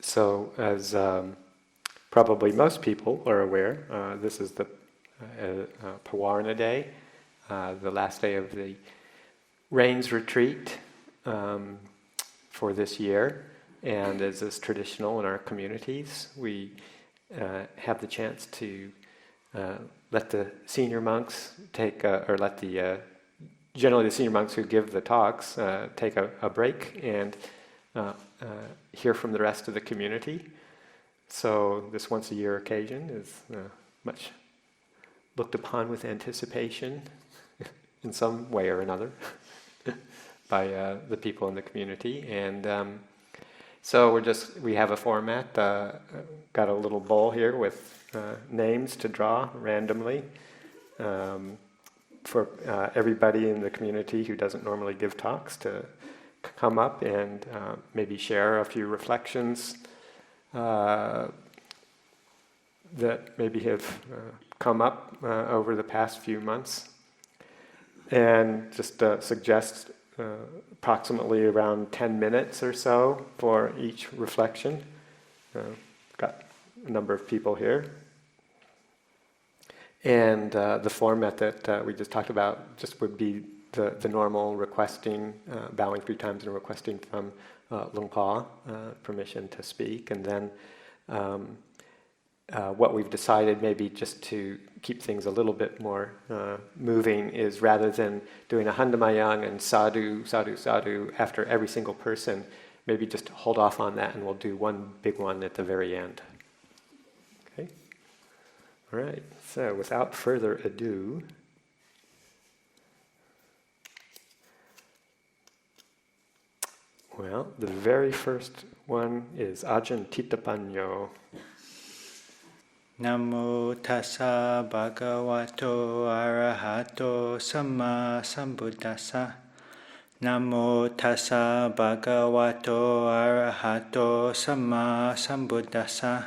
So, as probably most people are aware, this is the Pavāraṇā day, the last day of the Rains retreat for this year. And as is traditional in our communities, we have the chance to let the senior monks take, or let the generally the senior monks who give the talks take a break and hear from the rest of the community. So this once a year occasion is much looked upon with anticipation in some way or another by the people in the community. And so we have a format, got a little bowl here with names to draw randomly for everybody in the community who doesn't normally give talks to come up and maybe share a few reflections that maybe have come up over the past few months, and just suggest approximately around 10 minutes or so for each reflection. Got a number of people here. And the format that we just talked about just would be the normal requesting, bowing 3 times and requesting from Lungpa permission to speak. And then what we've decided, maybe just to keep things a little bit more moving, is rather than doing a Handamayang and sadhu, sadhu, sadhu after every single person, maybe just hold off on that and we'll do one big one at the very end. Okay? All right, so without further ado, well, the very first one is Ajahn Ṭhitapañño. Namo tassa bhagavato arahato samma sambuddhassa. Namo tassa bhagavato arahato samma sambuddhassa.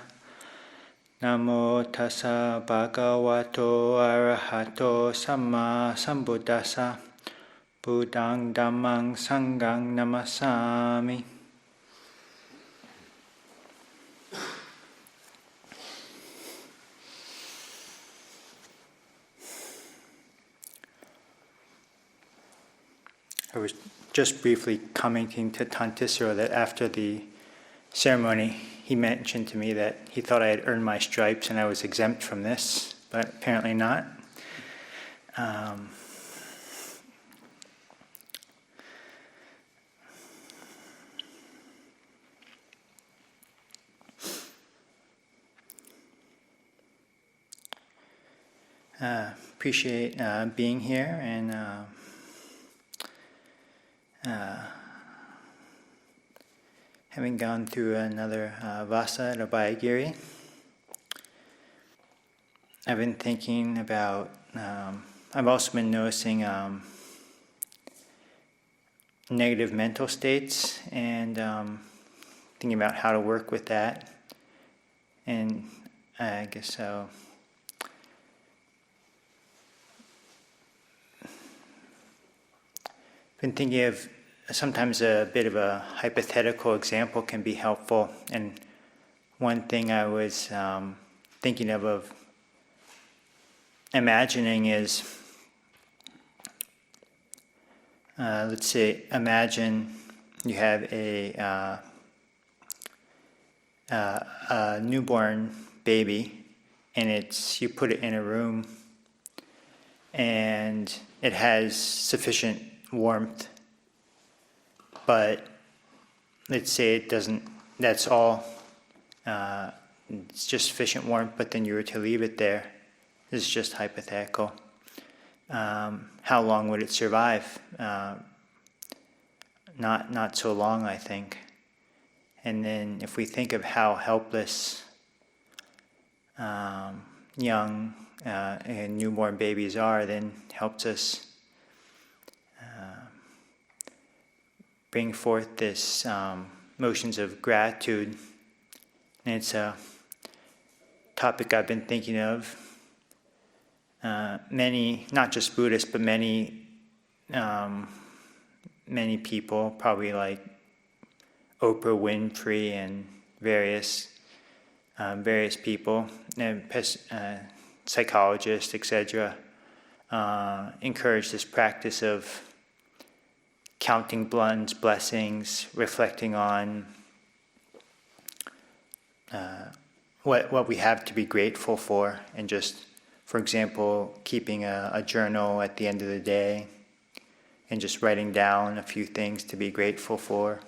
Namo tassa bhagavato arahato samma sambuddhassa. Buddhaṃ Dhammāṃ Sanghaṃ Namasāmi. I was just briefly commenting to Tissaro that after the ceremony, he mentioned to me that he thought I had earned my stripes and I was exempt from this, but apparently not. Appreciate being here and having gone through another vassa at Abhayagiri. I've been thinking about, I've also been noticing negative mental states and thinking about how to work with that. And I guess so. Been thinking of sometimes a bit of a hypothetical example can be helpful, and one thing I was thinking of imagining is, let's say, imagine you have a newborn baby, and you put it in a room, and it has sufficient warmth, but let's say it doesn't, that's all, it's just sufficient warmth, but then you were to leave it there. This is just hypothetical. How long would it survive? Not so long, I think. And then if we think of how helpless young and newborn babies are, then helps us bring forth this motions of gratitude. And it's a topic I've been thinking of. Many, not just Buddhists, but many people, probably like Oprah Winfrey and various people, and psychologists, etc., encourage this practice of counting one's blessings, reflecting on what we have to be grateful for, and just, for example, keeping a journal at the end of the day and just writing down a few things to be grateful for.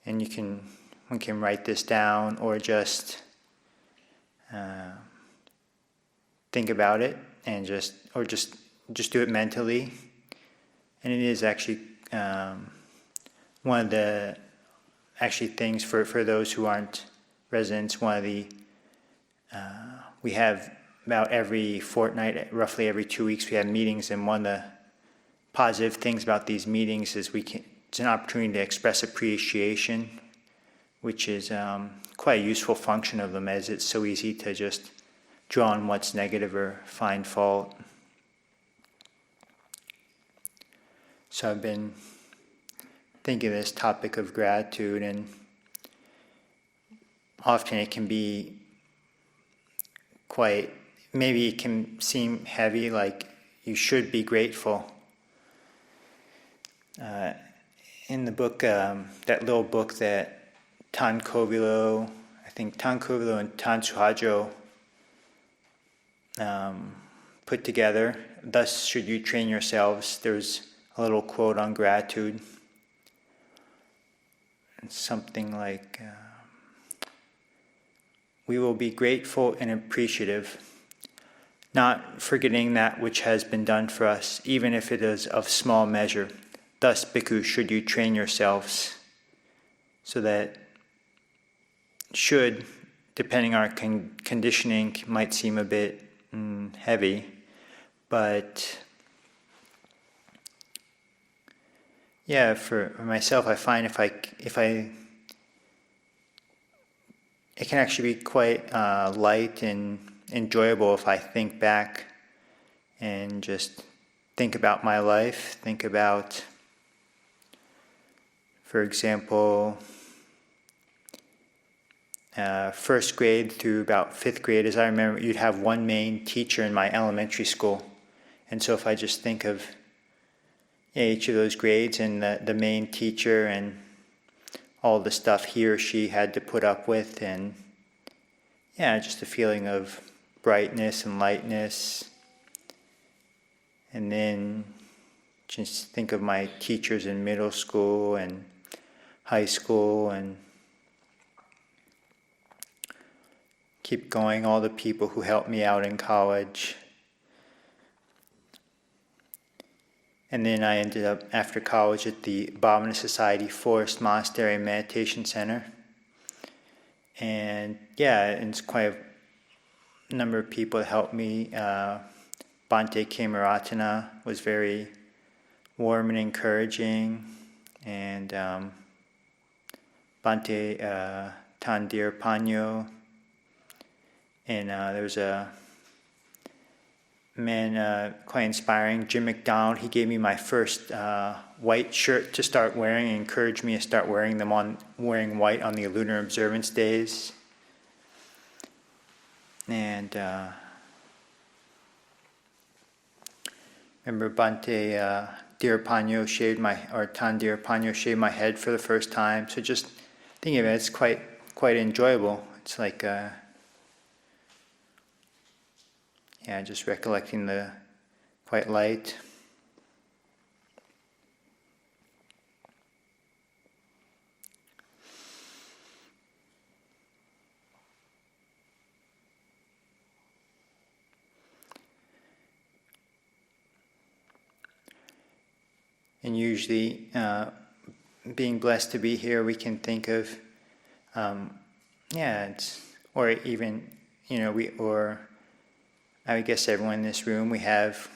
And one can write this down or just think about it and just do it mentally. And it is actually one of the things for those who aren't residents. One of the we have about every fortnight, roughly every 2 weeks, we have meetings, and one of the positive things about these meetings is it's an opportunity to express appreciation, which is quite a useful function of them, as it's so easy to just draw on what's negative or find fault. So I've been thinking of this topic of gratitude, and often it can be maybe it can seem heavy, like you should be grateful. In the book, that little book that Tankovilo and Tansuhajo put together, "Thus should you train yourselves," there's a little quote on gratitude. It's something like, "We will be grateful and appreciative, not forgetting that which has been done for us, even if it is of small measure. Thus, bhikkhu, should you train yourselves." So that should, depending on our conditioning, might seem a bit heavy, but yeah, for myself, I find if I it can actually be quite light and enjoyable if I think back and just think about my life, think about, for example, first grade through about fifth grade. As I remember, you'd have one main teacher in my elementary school. And so if I just think of each of those grades and the main teacher and all the stuff he or she had to put up with, and just a feeling of brightness and lightness. And then just think of my teachers in middle school and high school, and keep going, all the people who helped me out in college. And then I ended up, after college, at the Pavāraṇā Society Forest Monastery Meditation Center. And it's quite a number of people that helped me. Bhante Kemaratana was very warm and encouraging. And Bhante Ṭhitapañño. And there was a man quite inspiring, Jim McDonald. He gave me my first white shirt to start wearing and encouraged me to start wearing white on the lunar observance days. And remember Bhante Ṭhitapañño shaved my head for the first time. So just thinking of it, it's quite enjoyable. It's like just recollecting the quite light. And usually, being blessed to be here, we can think of, or even, I guess everyone in this room, we have,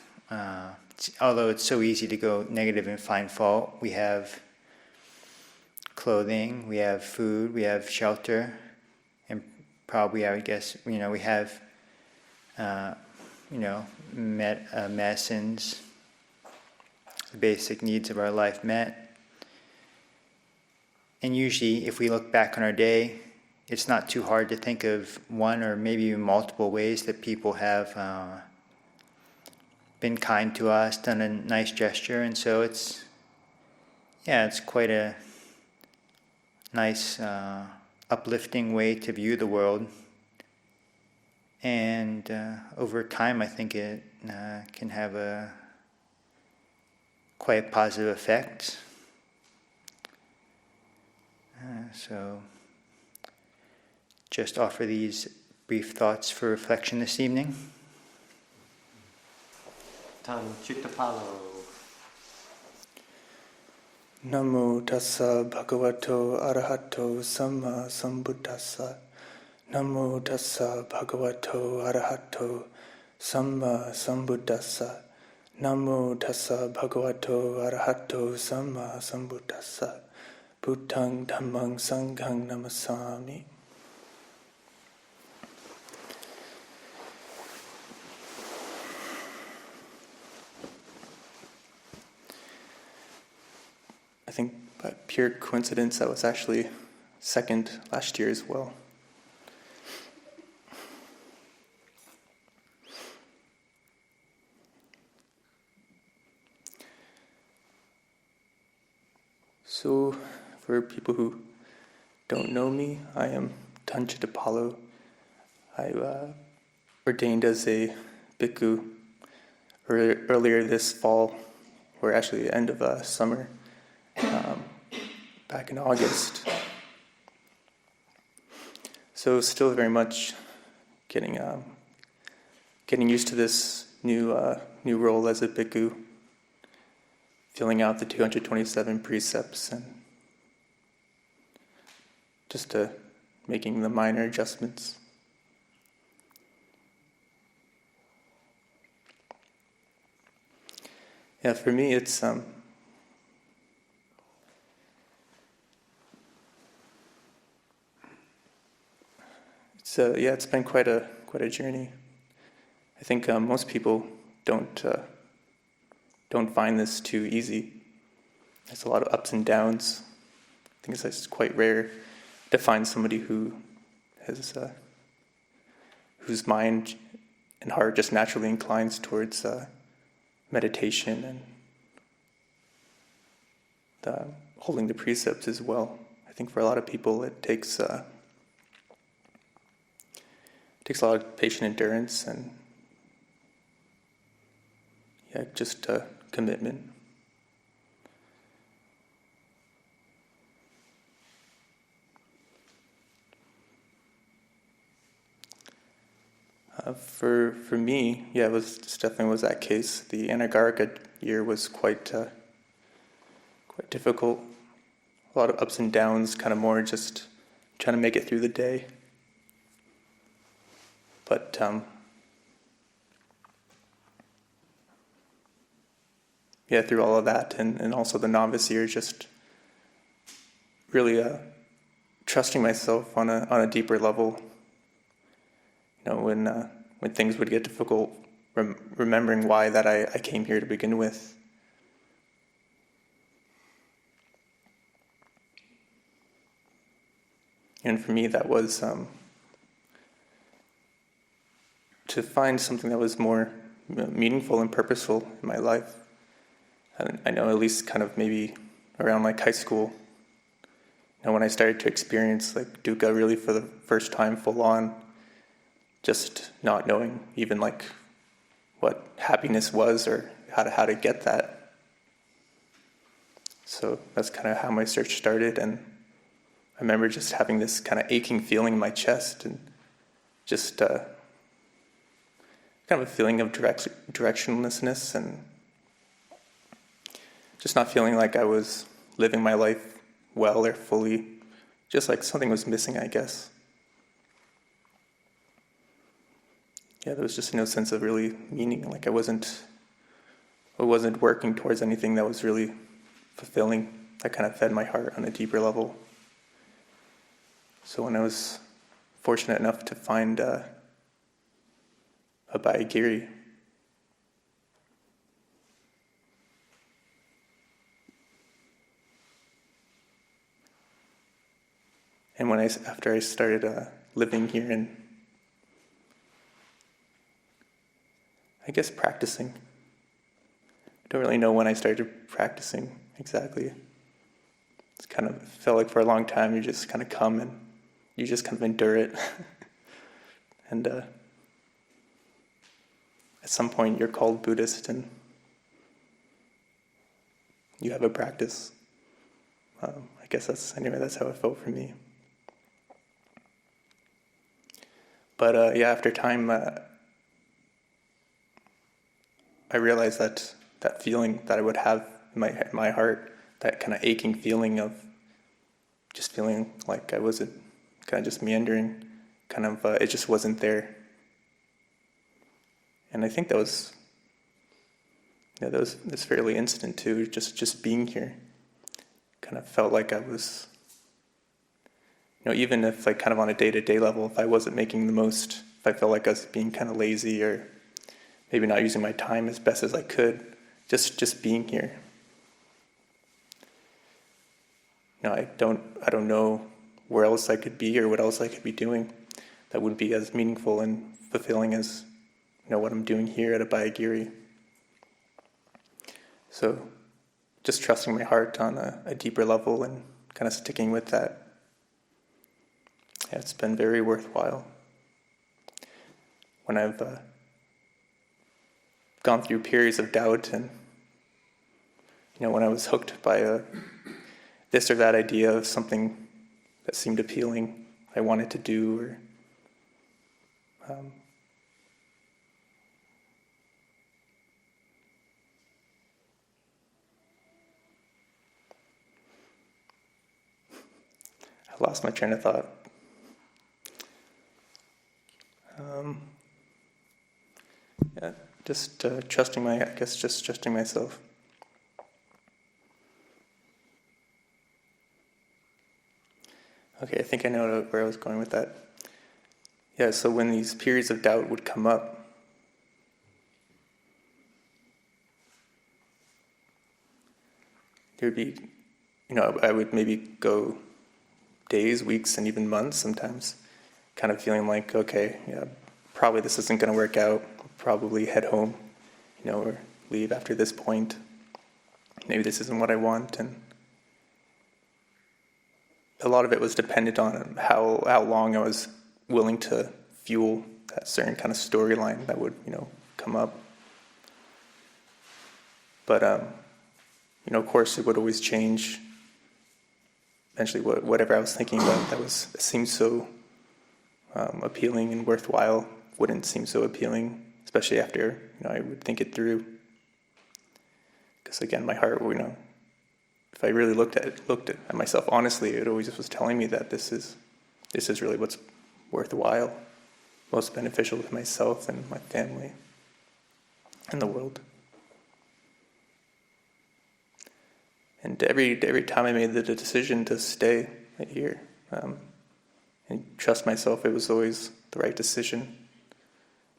although it's so easy to go negative and find fault, we have clothing, we have food, we have shelter, and probably, I would guess, we have, medicines, the basic needs of our life met. And usually, if we look back on our day, it's not too hard to think of one or maybe even multiple ways that people have been kind to us, done a nice gesture, and so it's quite a nice, uplifting way to view the world. And over time, I think it can have a quite positive effect. So just offer these brief thoughts for reflection this evening. Cittapālo. Namo tassa bhagavato arahato samma sambuddhassa. Namo tassa bhagavato arahato samma sambuddhassa. Namo tassa bhagavato arahato samma sambuddhassa. Buddhaṃ dhammāṃ saṅghāṃ namasāmi. I think by pure coincidence I was actually second last year as well. So, for people who don't know me, I am Ajahn Ṭhitapañño. I ordained as a bhikkhu earlier this fall, or actually the end of summer, back in August. So still very much getting used to this new role as a bhikkhu, filling out the 227 precepts and just making the minor adjustments. Yeah, for me it's been quite a journey. I think most people don't find this too easy. There's a lot of ups and downs. I think it's quite rare to find somebody who has whose mind and heart just naturally inclines towards meditation and holding the precepts as well. I think for a lot of people it takes a lot of patient endurance and just commitment. For me, it definitely was that case. The Anagārika year was quite difficult. A lot of ups and downs, kind of more just trying to make it through the day. But through all of that, and also the novice year, just really trusting myself on a deeper level. When things would get difficult, remembering why that I came here to begin with. And for me, that was to find something that was more meaningful and purposeful in my life. I know at least kind of maybe around like high school, when I started to experience like dukkha really for the first time full on, just not knowing even like what happiness was or how to get that. So that's kind of how my search started, and I remember just having this kind of aching feeling in my chest and just kind of a feeling of directionlessness and just not feeling like I was living my life well or fully, just like something was missing, I guess. There was just no sense of really meaning, like I wasn't working towards anything that was really fulfilling, that kind of fed my heart on a deeper level. So when I was fortunate enough to find Abhayagiri, And after I started living here and I guess practicing. I don't really know when I started practicing exactly. It's kind of felt like for a long time you just kind of come and you just kind of endure it. And at some point you're called Buddhist and you have a practice. I guess that's how it felt for me. But after time, I realized that feeling that I would have in my heart, that kind of aching feeling of just feeling like I wasn't kind of just meandering, it just wasn't there. And I think that's fairly instant too. Just being here, kind of felt like I was, even if like kind of on a day-to-day level, if I wasn't making the most, if I felt like I was being kind of lazy or maybe not using my time as best as I could, just being here. I don't know where else I could be or what else I could be doing that would be as meaningful and fulfilling as what I'm doing here at Abhayagiri. So just trusting my heart on a deeper level and kind of sticking with that. It's been very worthwhile. When I've gone through periods of doubt and when I was hooked by this or that idea of something that seemed appealing, I wanted to do, or I lost my train of thought. Just trusting myself. Okay, I think I know where I was going with that. Yeah, so when these periods of doubt would come up, there'd be, I would maybe go days, weeks, and even months sometimes, kind of feeling like, okay, yeah, probably this isn't going to work out. I'll probably head home, or leave after this point. Maybe this isn't what I want, and a lot of it was dependent on how long I was willing to fuel that certain kind of storyline that would, come up. But, of course, it would always change. Eventually, whatever I was thinking about that seemed so appealing and worthwhile wouldn't seem so appealing, especially after I would think it through. Because again, my heart, if I really looked at myself honestly, it always just was telling me that this is really what's worthwhile, most beneficial to myself and my family and the world. And every time I made the decision to stay here and trust myself, it was always the right decision.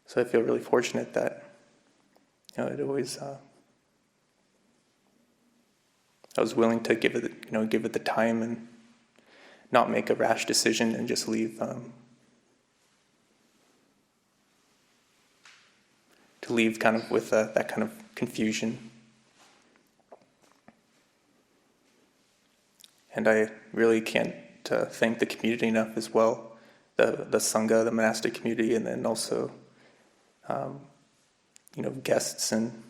So I feel really fortunate that it always. I was willing to give it the time and not make a rash decision and just leave. To leave kind of with that kind of confusion. And I really can't thank the community enough as well, the Sangha, the monastic community, and then also, guests and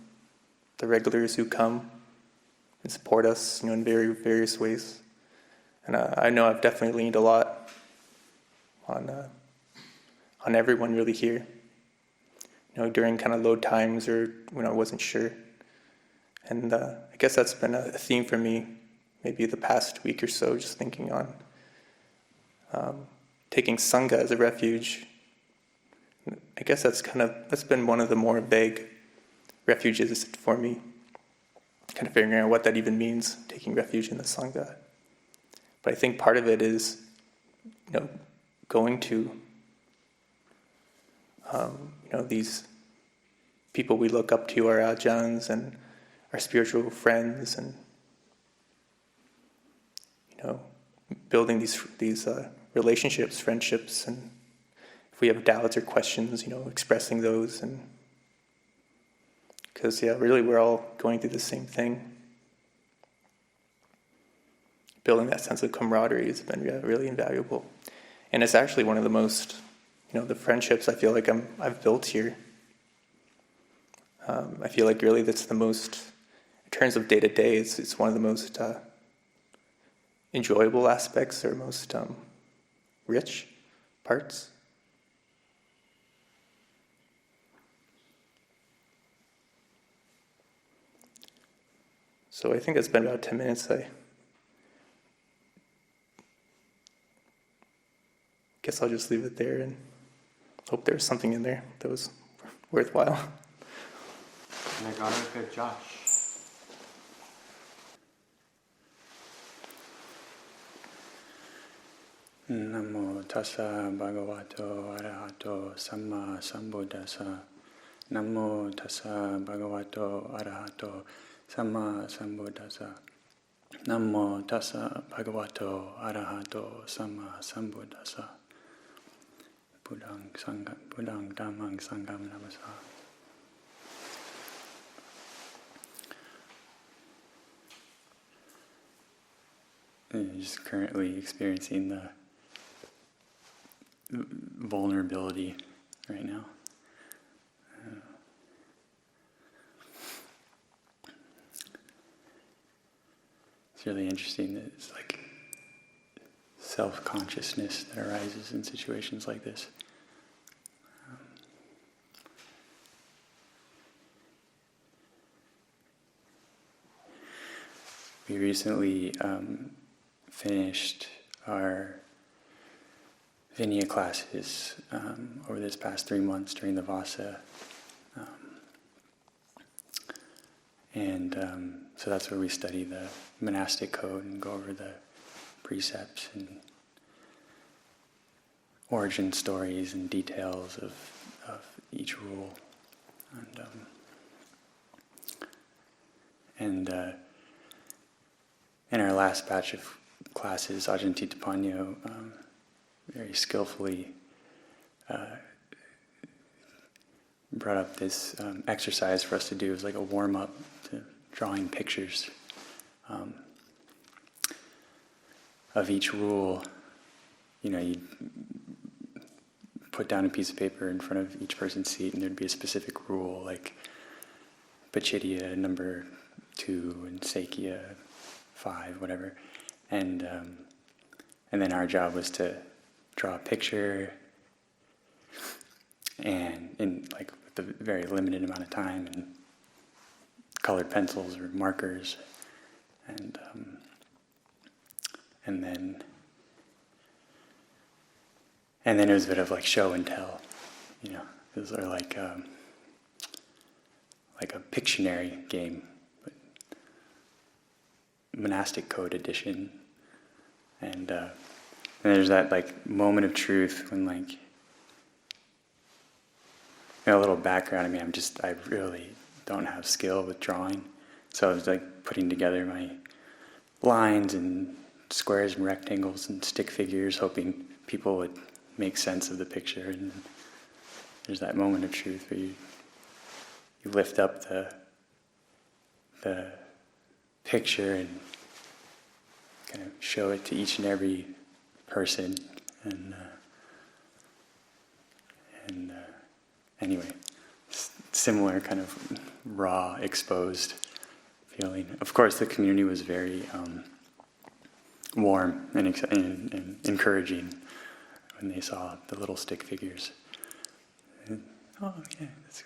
the regulars who come and support us, in various ways. And I know I've definitely leaned a lot on everyone really here, during kind of low times or when I wasn't sure. And I guess that's been a theme for me, maybe the past week or so, just thinking on taking Sangha as a refuge. I guess that's been one of the more vague refuges for me, kind of figuring out what that even means, taking refuge in the Sangha. But I think part of it is, going to, these people we look up to, our Ajahns and our spiritual friends, and, building these relationships, friendships, and if we have doubts or questions, expressing those, and because really we're all going through the same thing. Building that sense of camaraderie has been really invaluable, and it's actually one of the most, the friendships I feel like I've built here. I feel like really that's the most, in terms of day to day, it's one of the most enjoyable aspects or most rich parts. So I think it's been about 10 minutes. I guess I'll just leave it there and hope there was something in there that was worthwhile. Anagārika Josh. Namo tassa bhagavato arahato samma sambuddhassa. Namo tassa bhagavato arahato samma sambuddhassa. Namo tassa bhagavato arahato samma sambuddhassa. Buddhang dhammang sangham namassā. I'm just currently experiencing the vulnerability right now. It's really interesting that it's like self-consciousness that arises in situations like this. We recently finished our Vinaya classes over this past 3 months during the vassa. So that's where we study the monastic code and go over the precepts and origin stories and details of each rule. And in our last batch of classes, Ajahn Ṭhitapañño very skillfully brought up this exercise for us to do. It was like a warm-up to drawing pictures of each rule. You'd put down a piece of paper in front of each person's seat, and there'd be a specific rule, like Paccittiya number 2 and Sakhya 5, whatever. And then our job was to draw a picture, and in like with a very limited amount of time, and colored pencils or markers, and then it was a bit of like show and tell, It was sort of like a Pictionary game, but monastic code edition, and there's that like moment of truth when like, a little background. I really don't have skill with drawing, so I was like putting together my lines and squares and rectangles and stick figures, hoping people would make sense of the picture. And there's that moment of truth where you lift up the picture and kind of show it to each and every person, and anyway, similar kind of raw, exposed feeling. Of course, the community was very warm and encouraging when they saw the little stick figures. And, oh, yeah, that's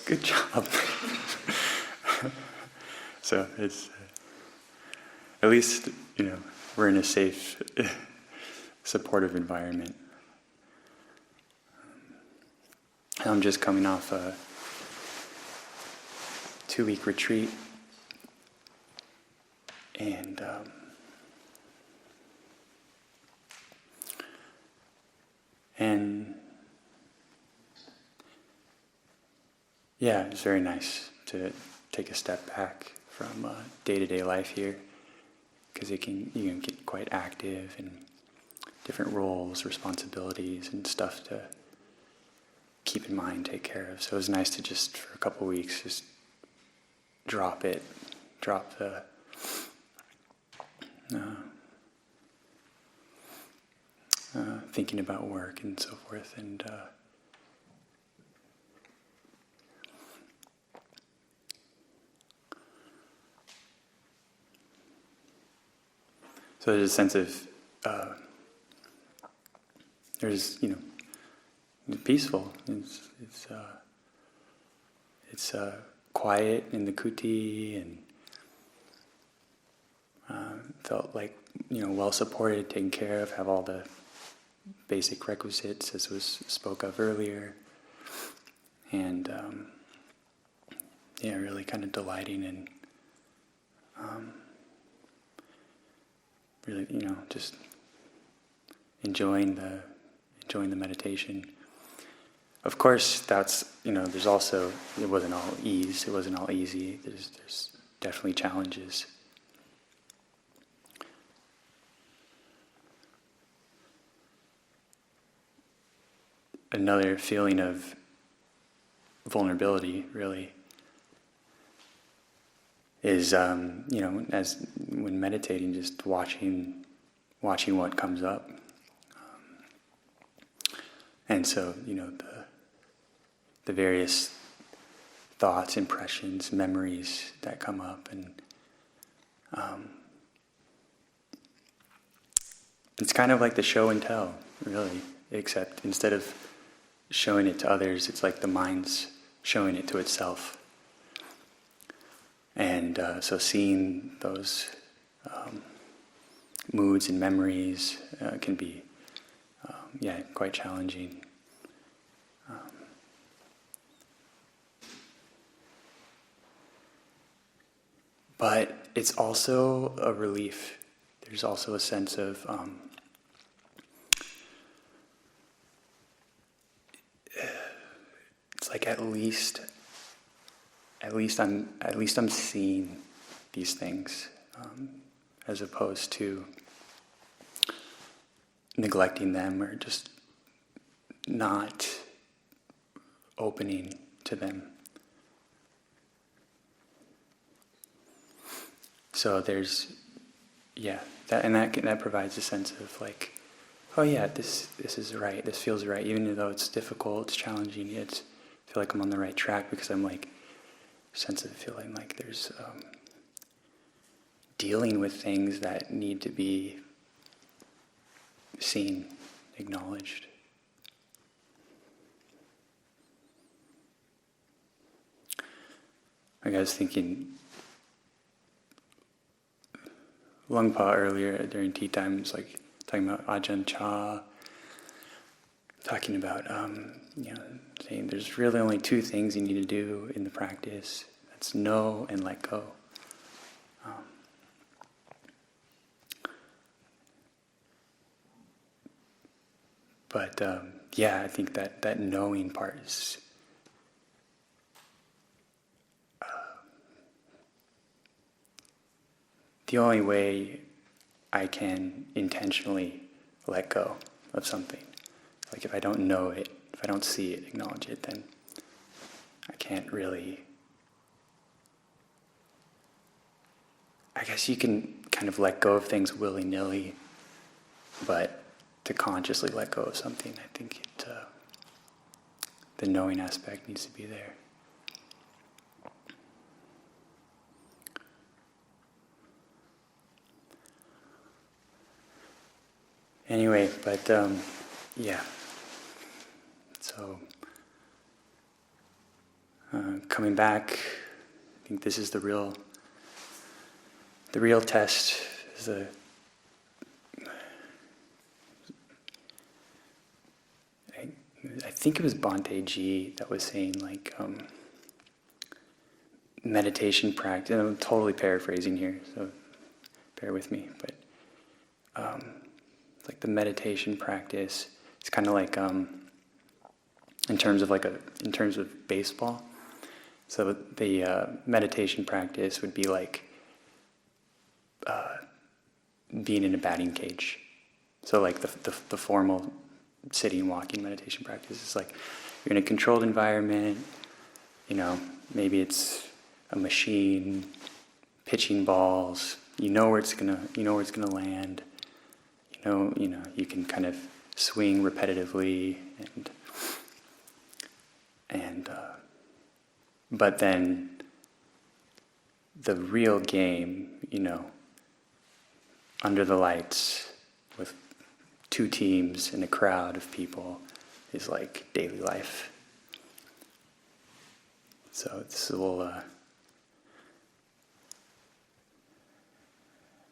good. Good job. So it's at least we're in a safe, supportive environment. I'm just coming off a 2-week retreat, and yeah, it's very nice to take a step back from day-to-day life here, because you can get quite active and different roles, responsibilities, and stuff to keep in mind, take care of. So it was nice to just, for a couple of weeks, just drop the thinking about work and so forth. And so there's a sense of there's peaceful. It's quiet in the kuti, and felt like well supported, taken care of, have all the basic requisites as was spoke of earlier, and really kind of delighting in really just enjoying the meditation. Of course, that's there's also, it wasn't all ease. It wasn't all easy. There's definitely challenges. Another feeling of vulnerability really is as when meditating, just watching what comes up. And so, the various thoughts, impressions, memories that come up, and it's kind of like the show and tell, really, except instead of showing it to others, it's like the mind's showing it to itself. And so seeing those moods and memories can be quite challenging. But it's also a relief. There's also a sense of it's like at least I'm seeing these things, as opposed to neglecting them or just not opening to them. So there's, that provides a sense of like, oh yeah, this is right, this feels right, even though it's difficult, it's challenging, I feel like I'm on the right track, because I'm like, sense of feeling like there's dealing with things that need to be seen, acknowledged. I was thinking, Lungpa earlier during tea time was like talking about Ajahn Chah, talking about saying there's really only two things you need to do in the practice. That's know and let go. But I think that knowing part is the only way I can intentionally let go of something. Like if I don't know it, if I don't see it, acknowledge it, then I can't really... I guess you can kind of let go of things willy-nilly, but to consciously let go of something, I think the knowing aspect needs to be there. Anyway, but so coming back, I think this is the real test. Is I think it was Bhante G that was saying like meditation practice. And I'm totally paraphrasing here, so bear with me. But like the meditation practice, it's kind of like in terms of baseball. So the meditation practice would be like being in a batting cage. So like the formal sitting, walking meditation practice is like you're in a controlled environment. Maybe it's a machine pitching balls. You know where it's gonna land. You can kind of swing repetitively and but then the real game, under the lights with 2 teams and a crowd of people is like daily life. So this will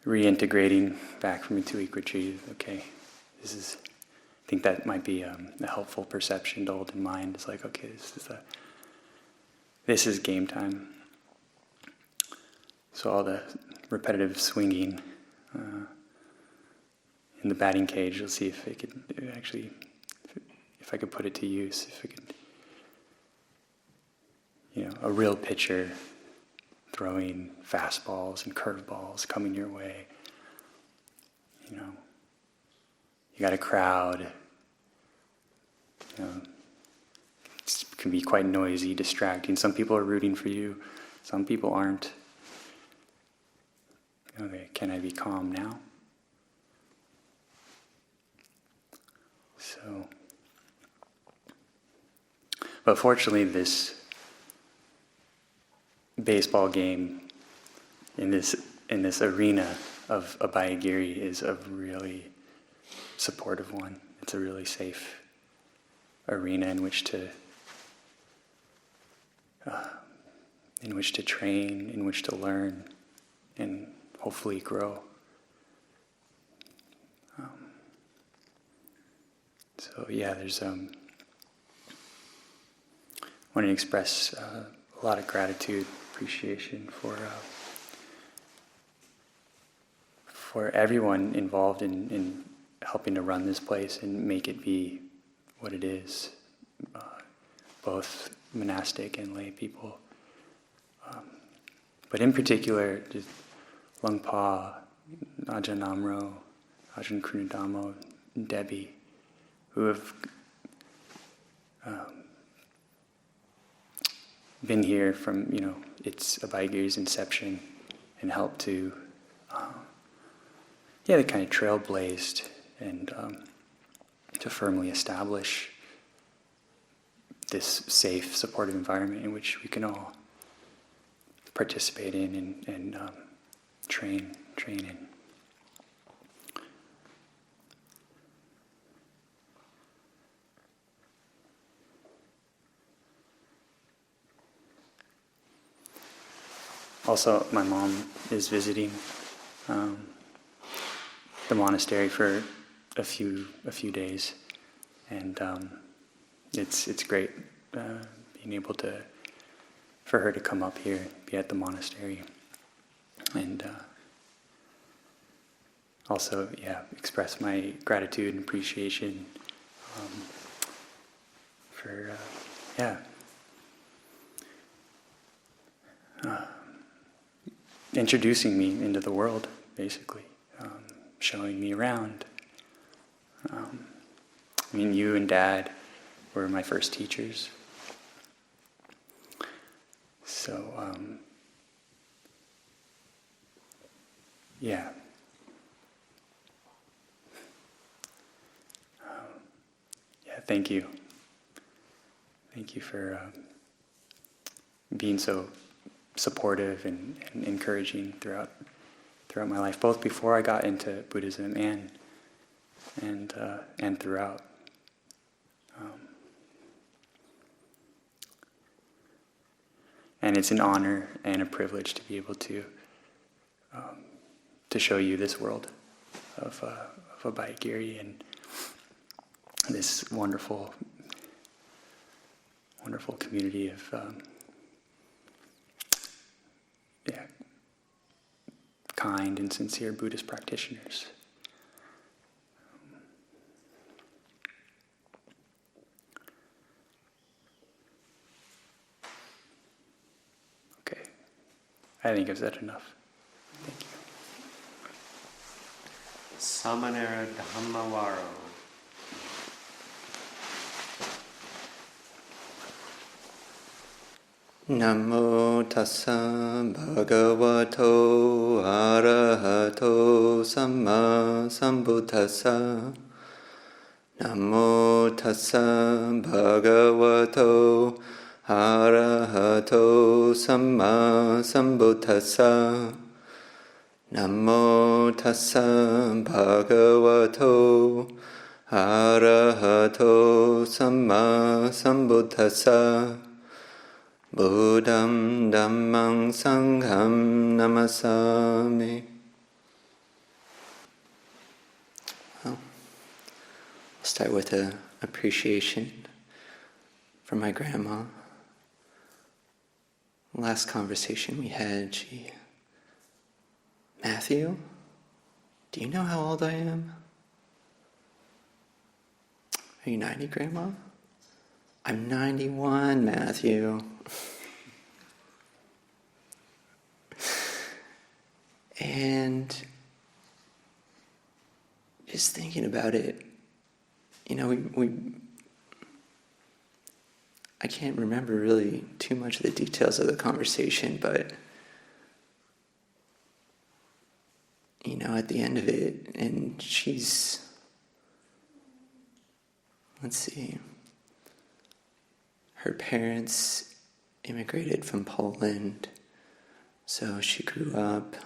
reintegrating back from a 2-week retreat. Okay, I think that might be a helpful perception to hold in mind. It's like, okay, this is game time. So all the repetitive swinging in the batting cage, you'll see if I could put it to use, if I could, a real pitcher throwing fastballs and curveballs coming your way. You got a crowd. It can be quite noisy, distracting. Some people are rooting for you. Some people aren't. Okay, can I be calm now? So, but fortunately, this baseball game in this arena of Abhayagiri is a really supportive one. It's a really safe arena in which to train, in which to learn, and hopefully grow. So yeah, there's want to express a lot of gratitude, appreciation for everyone involved in helping to run this place and make it be what it is, both monastic and lay people. But in particular, just Lungpa, Ajahn Namro, Ajahn Krunadamo, and Debbie, who have been here from it's Abhayagiri's inception and helped to they kind of trailblazed and to firmly establish this safe, supportive environment in which we can all participate in and train in. Also, my mom is visiting the monastery for a few days, and it's great being able for her to come up here, be at the monastery, and also express my gratitude and appreciation for introducing me into the world, basically, showing me around. You and Dad were my first teachers. So, thank you. Thank you for being so supportive and encouraging throughout my life, both before I got into Buddhism and throughout. And it's an honor and a privilege to be able to show you this world of Abhayagiri and this wonderful community of kind and sincere Buddhist practitioners. Okay, I think I've said enough. Thank you. Sāmaṇera Dhammavaro. Namo tassa bhagavato arahato samma sambuddhassa. Namo tassa bhagavato arahato samma sambuddhassa. Namo tassa bhagavato arahato samma sambuddhassa. Buddham Dhammam Sangham Namasami. Well, I'll start with an appreciation for my grandma. Last conversation we had, Matthew, do you know how old I am? Are you 90, Grandma? I'm 91, Matthew. And just thinking about it, I can't remember really too much of the details of the conversation, but at the end of it, and she's, her parents immigrated from Poland, so she grew up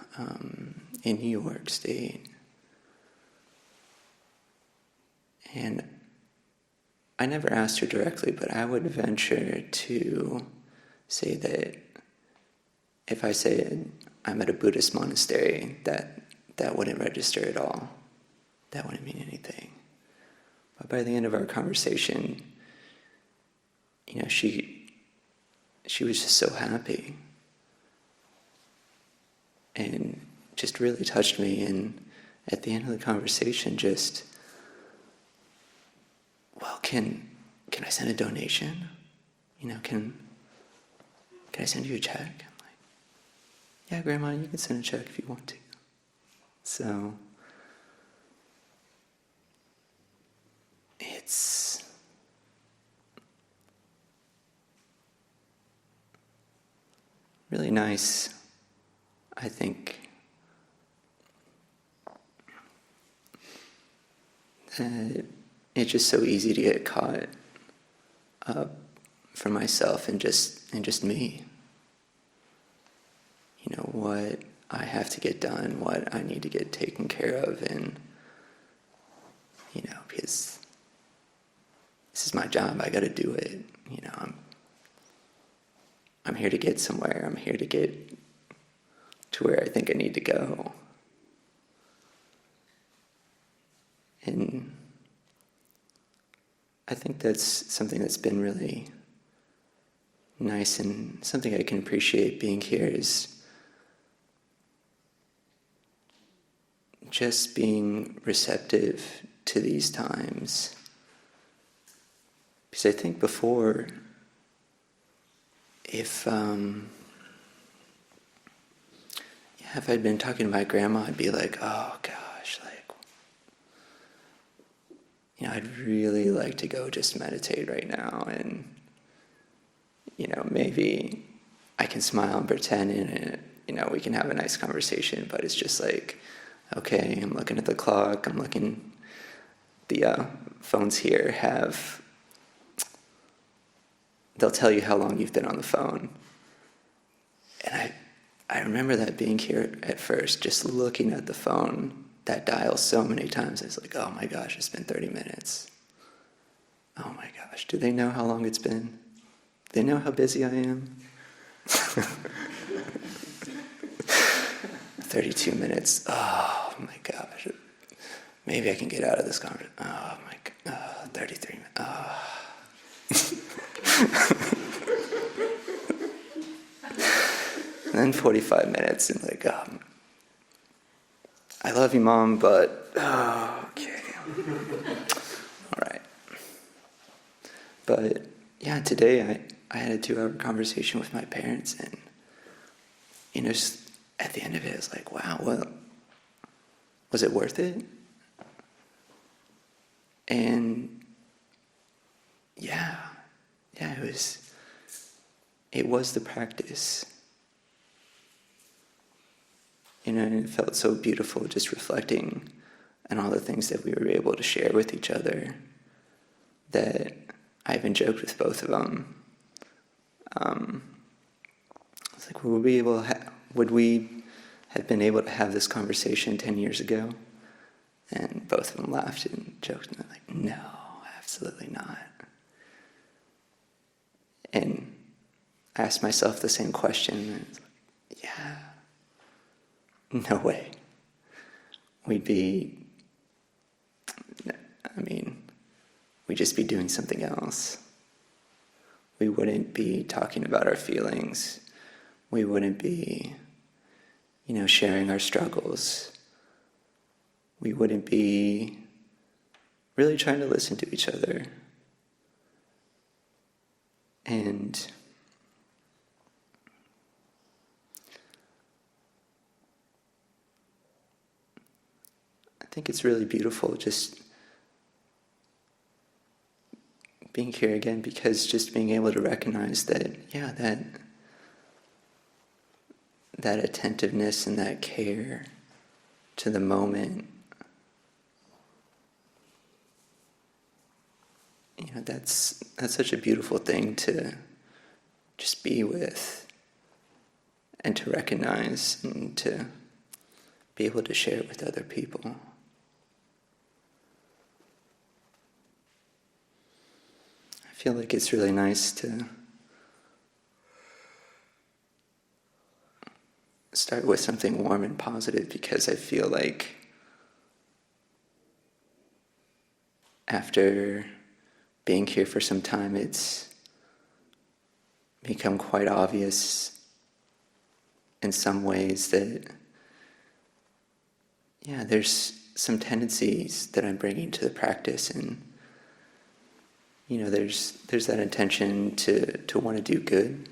in New York State. And I never asked her directly, but I would venture to say that if I said I'm at a Buddhist monastery, that wouldn't register at all. That wouldn't mean anything. But by the end of our conversation, she was just so happy. And just really touched me. And at the end of the conversation, can I send a donation? Can I send you a check? I'm like, yeah, Grandma, you can send a check if you want to. So it's really nice, I think, that it's just so easy to get caught up for myself and just me. What I have to get done, what I need to get taken care of, and because this is my job, I got to do it. I'm here to get somewhere. I'm here to get to where I think I need to go. And I think that's something that's been really nice, and something I can appreciate being here is just being receptive to these times. Because I think before, if I'd been talking to my grandma, I'd be like, oh gosh, I'd really like to go just meditate right now, and maybe I can smile and pretend, and we can have a nice conversation, but it's just like, okay, I'm looking at the clock, the phones here they'll tell you how long you've been on the phone. And I remember that being here at first, just looking at the phone, that dial so many times. I was like, oh my gosh, it's been 30 minutes. Oh my gosh, do they know how long it's been? Do they know how busy I am? 32 minutes. Oh my gosh. Maybe I can get out of this conversation. Oh my god. 33 minutes. Oh. And then 45 minutes, and I love you, Mom, but okay. All right. But yeah, today I had a 2-hour conversation with my parents, and just at the end of it, I was like, wow, well, was it worth it? And it was the practice. And it felt so beautiful just reflecting on all the things that we were able to share with each other, that I even joked with both of them. It's like, would we have been able to have this conversation 10 years ago? And both of them laughed and joked, and they're like, no, absolutely not. And I asked myself the same question, and it's like, yeah, no way. We'd just be doing something else. We wouldn't be talking about our feelings. We wouldn't be, sharing our struggles. We wouldn't be really trying to listen to each other. And I think it's really beautiful just being here again, because just being able to recognize that, that attentiveness and that care to the moment, that's such a beautiful thing to just be with and to recognize and to be able to share it with other people. I feel like it's really nice to start with something warm and positive, because I feel like after being here for some time, it's become quite obvious in some ways that, there's some tendencies that I'm bringing to the practice, and there's that intention to want to do good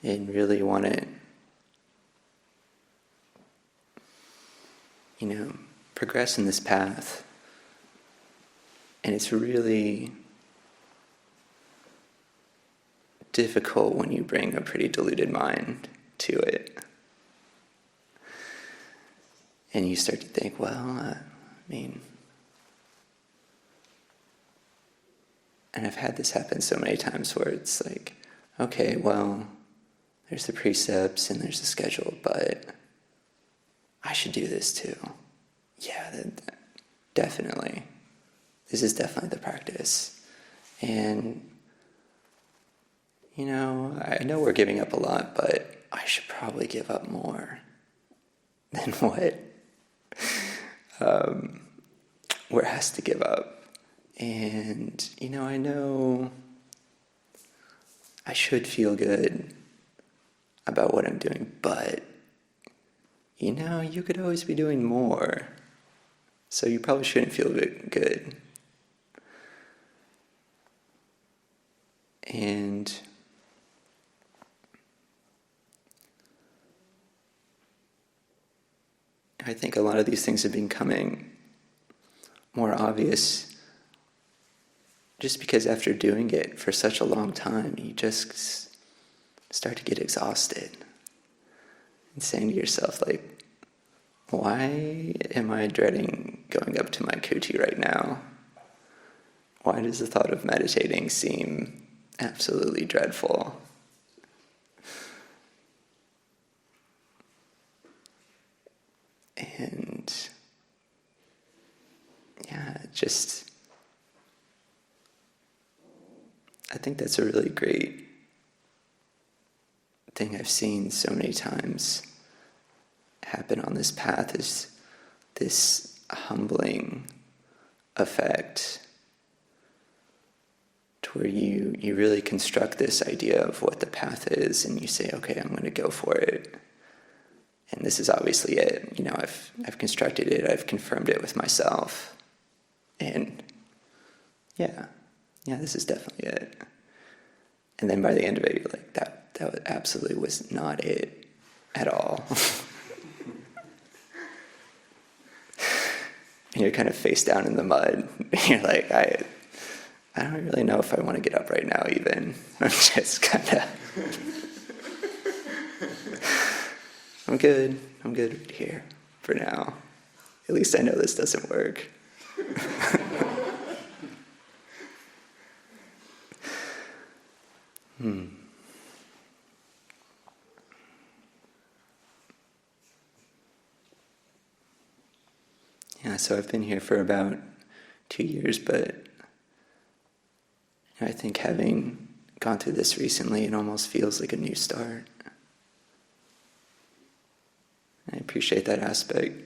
and really want to progress in this path. And it's really difficult when you bring a pretty deluded mind to it. And you start to think, and I've had this happen so many times where it's like, okay, well, there's the precepts and there's the schedule, but I should do this too. Yeah, definitely. This is definitely the practice. And, I know we're giving up a lot, but I should probably give up more than what we're asked to give up. And, I know I should feel good about what I'm doing, but, you could always be doing more. So you probably shouldn't feel good. And I think a lot of these things have been becoming more obvious just because after doing it for such a long time, you just start to get exhausted and saying to yourself, like, why am I dreading going up to my kuti right now? Why does the thought of meditating seem absolutely dreadful? And I think that's a really great thing I've seen so many times happen on this path, is this humbling effect to where you really construct this idea of what the path is, and you say, okay, I'm going to go for it. And this is obviously it. I've constructed it, I've confirmed it with myself. And this is definitely it. And then by the end of it, you're like, that absolutely was not it at all. and you're kind of face down in the mud. You're like, I don't really know if I want to get up right now even. I'm just kind of, I'm good right here for now. At least I know this doesn't work. Yeah, so I've been here for about 2 years, but I think having gone through this recently, it almost feels like a new start. I appreciate that aspect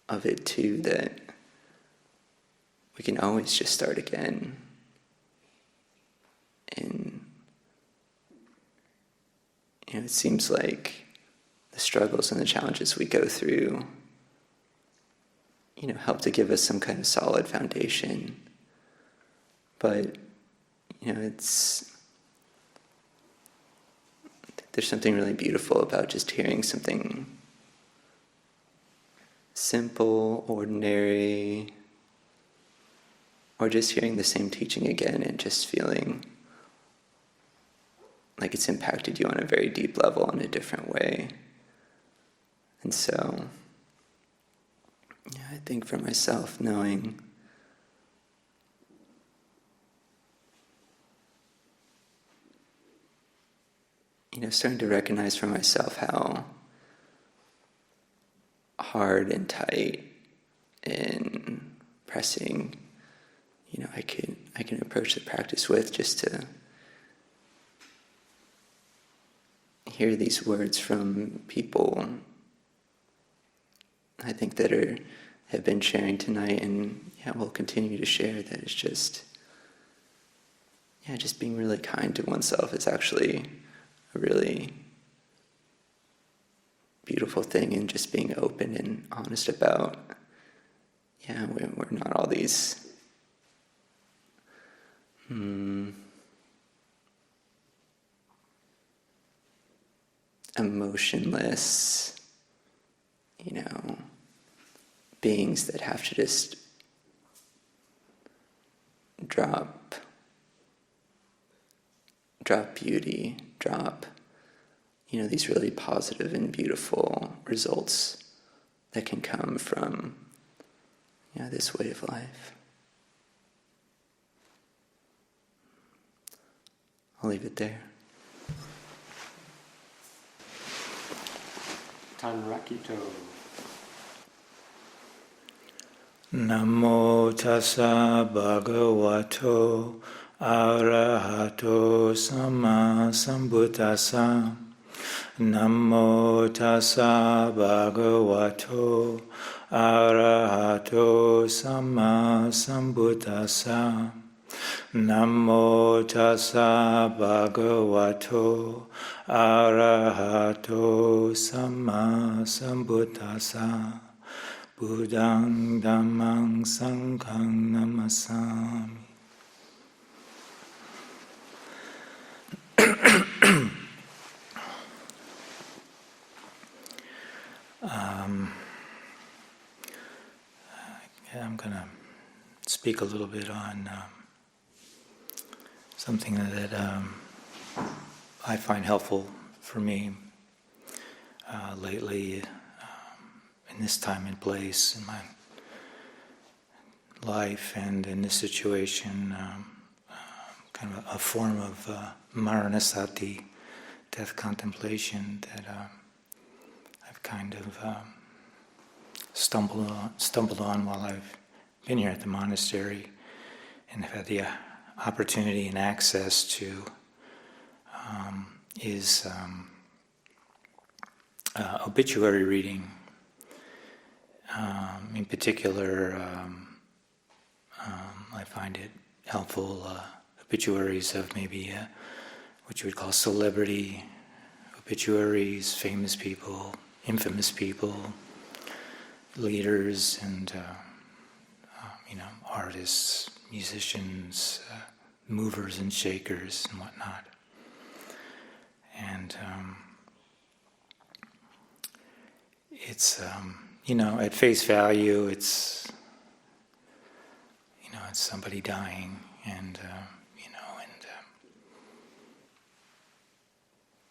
of it too, that we can always just start again. And it seems like the struggles and the challenges we go through, help to give us some kind of solid foundation. But, there's something really beautiful about just hearing something simple, ordinary, or just hearing the same teaching again and just feeling like it's impacted you on a very deep level in a different way. And so, I think for myself, knowing starting to recognize for myself how hard and tight and pressing, I can approach the practice with, just to hear these words from people I think that have been sharing tonight, and will continue to share, that it's just being really kind to oneself is actually a really beautiful thing, and just being open and honest about, we're not all these emotionless, beings that have to just drop beauty, drop these really positive and beautiful results that can come from this way of life. I'll leave it there. Rakkhito. Namo tassa bhagavato arahato sama sambuddhassa. Namo tassa bhagavato arahato sama sambuddhassa. Namo tassa bhagavato arahato sama sambuddhassa. Buddhaṃ Dhammaṃ Sanghaṃ Namasami. I'm going to speak a little bit on something that I find helpful for me lately, in this time and place in my life and in this situation, kind of a form of Maranasati, death contemplation, that I've kind of stumbled on while I've been here at the monastery, and have had the opportunity and access to, is obituary reading. In particular, I find it helpful, obituaries of maybe what you would call celebrity obituaries, famous people, infamous people, leaders, and artists, musicians, movers and shakers, and whatnot. And it's at face value, it's somebody dying, and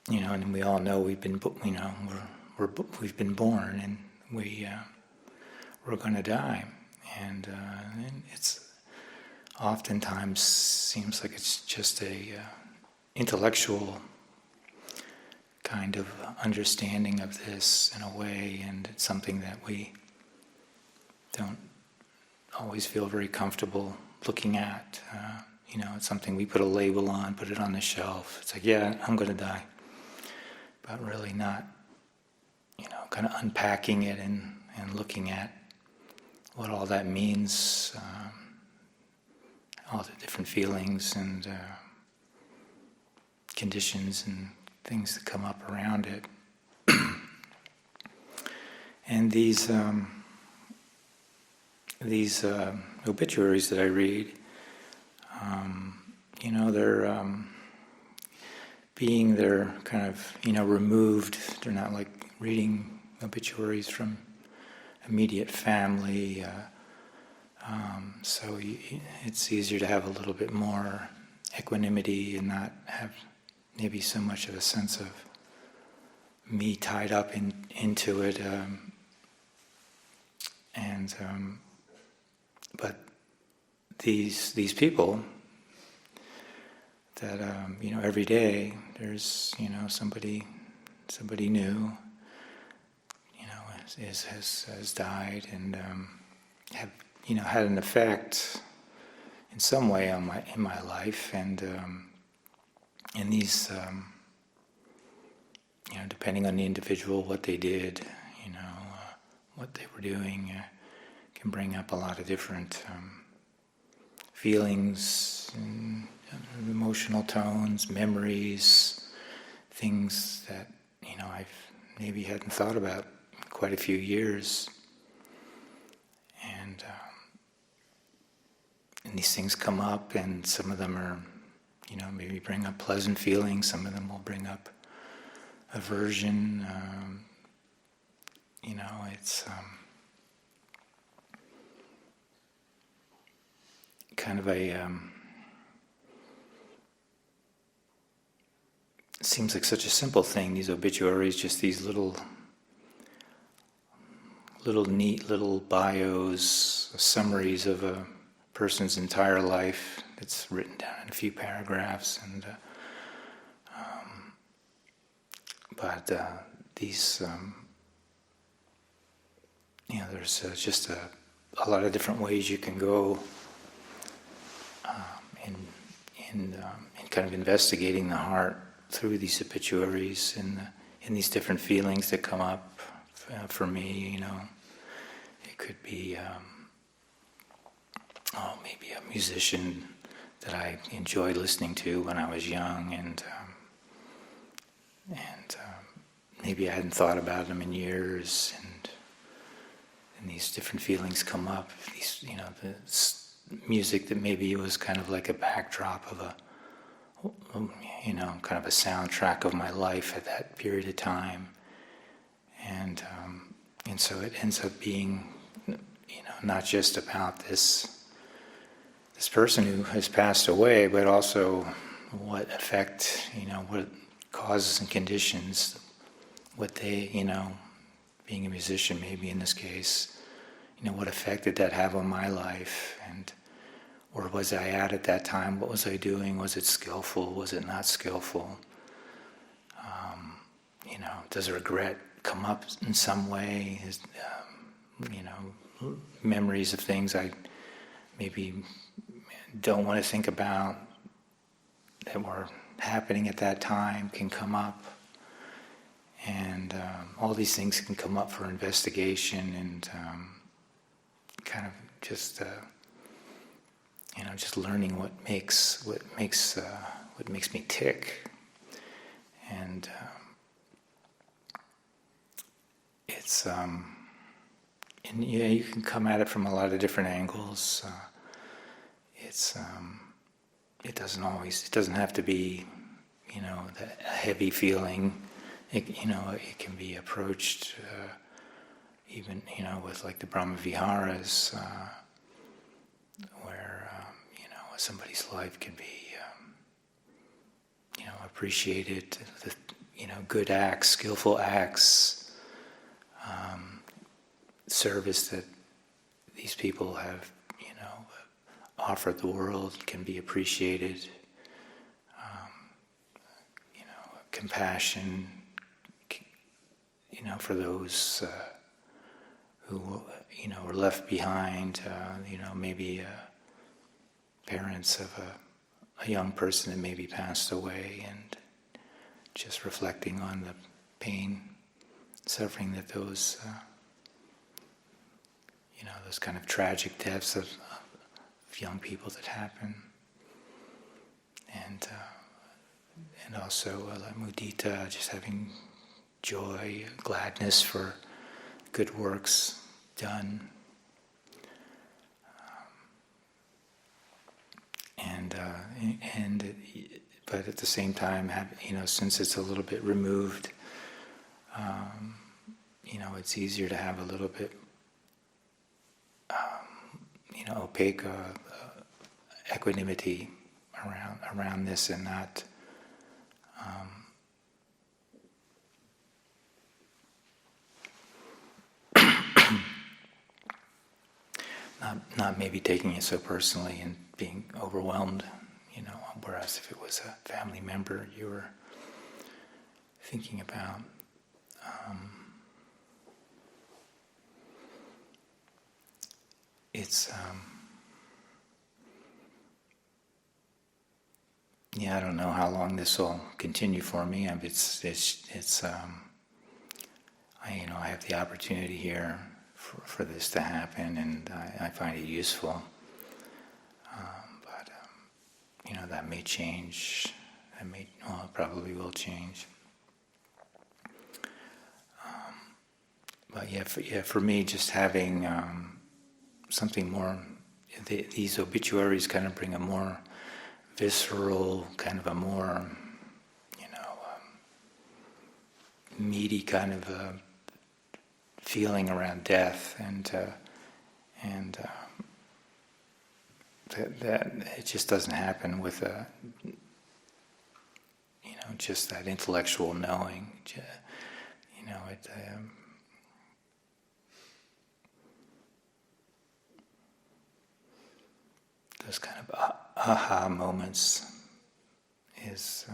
and we all know we've been born, and we're going to die, and it's oftentimes seems like it's just a intellectual kind of understanding of this in a way, and it's something that we don't always feel very comfortable looking at. It's something we put a label on, put it on the shelf. It's like, yeah, I'm going to die. But really not, kind of unpacking it and looking at what all that means, all the different feelings and conditions and things that come up around it. And these obituaries that I read, they're kind of, removed. They're not like reading obituaries from immediate family. So it's easier to have a little bit more equanimity and not have maybe so much of a sense of me tied up into it. But these people that every day there's somebody new has died and have had an effect in some way in my life, and these depending on the individual, what they did, what they were doing, can bring up a lot of different feelings and emotional tones, memories, things that I've maybe hadn't thought about in quite a few years, and these things come up, and some of them are maybe bring up pleasant feelings, some of them will bring up aversion. It's kind of a seems like such a simple thing, these obituaries, just these little neat little bios, summaries of a person's entire life that's written down in a few paragraphs, and but these there's just a lot of different ways you can go in kind of investigating the heart through these obituaries and these different feelings that come up. For me, it could be maybe a musician that I enjoyed listening to when I was young, and maybe I hadn't thought about them in years, and these different feelings come up. These, the music that maybe was kind of like a backdrop of a, kind of a soundtrack of my life at that period of time, and so it ends up being, not just about this person who has passed away, but also what effect, what causes and conditions, what they, being a musician maybe in this case, what effect did that have on my life, and where was I at that time? What was I doing? Was it skillful? Was it not skillful? Does regret come up in some way? Memories of things I maybe don't want to think about that were happening at that time can come up, and all these things can come up for investigation, and kind of just just learning what makes me tick, and it's and you can come at it from a lot of different angles. It doesn't have to be a heavy feeling. It can be approached even with like the Brahma Viharas, where somebody's life can be appreciated, the good acts, skillful acts, service that these people have offered the world can be appreciated. Compassion, for those who were left behind. Maybe parents of a young person that maybe passed away, and just reflecting on the pain, suffering that those kind of tragic deaths of young people that happen, and also like mudita, just having joy, gladness for good works done, but at the same time, since it's a little bit removed, it's easier to have a little bit, opaque equanimity around this, and not. Not maybe taking it so personally and being overwhelmed, whereas if it was a family member you were thinking about, I don't know how long this will continue for me. I have the opportunity here for this to happen, and I find it useful. But that may change. It probably will change. But for me, just having something more. These obituaries kind of bring a more visceral, kind of a more, meaty kind of feeling around death, and that it just doesn't happen with just that intellectual knowing. Those kind of aha moments is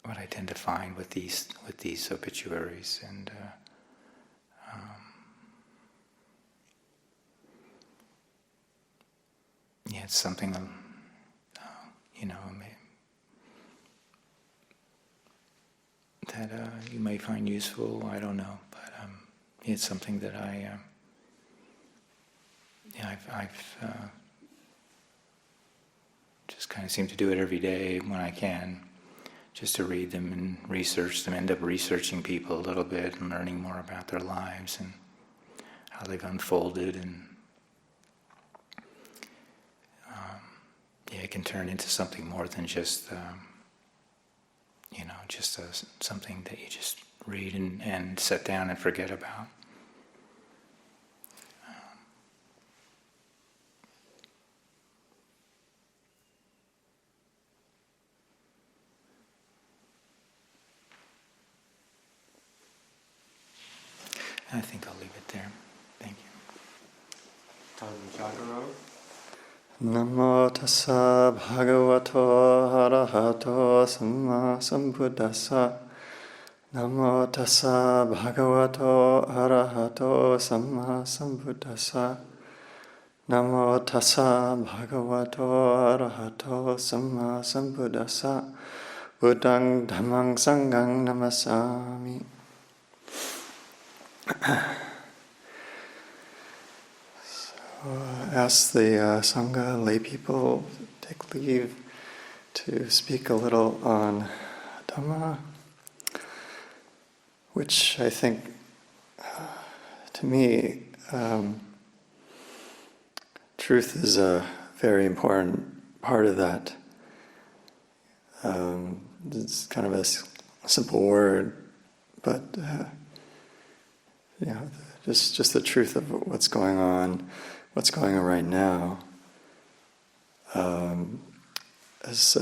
what I tend to find with these obituaries, and it's something that you may find useful. I don't know, but it's something that I've just kind of seem to do it every day when I can, just to read them and research them, end up researching people a little bit and learning more about their lives and how they've unfolded, and it can turn into something more than just something that you just read and set down and forget about. I think I'll leave it there. Thank you. Jāgaro. Namo tassa bhagavato arahato samma sambuddhassa. Namo tassa bhagavato arahato samma sambuddhassa. Namo tassa bhagavato arahato samma sambuddhassa. Buddhaṃ dhammāṃ saṅghāṃ namasāmi. Ask the Sangha lay people take leave to speak a little on Dhamma, which I think, to me, truth is a very important part of that. It's kind of a simple word, but just the truth of what's going on right now, as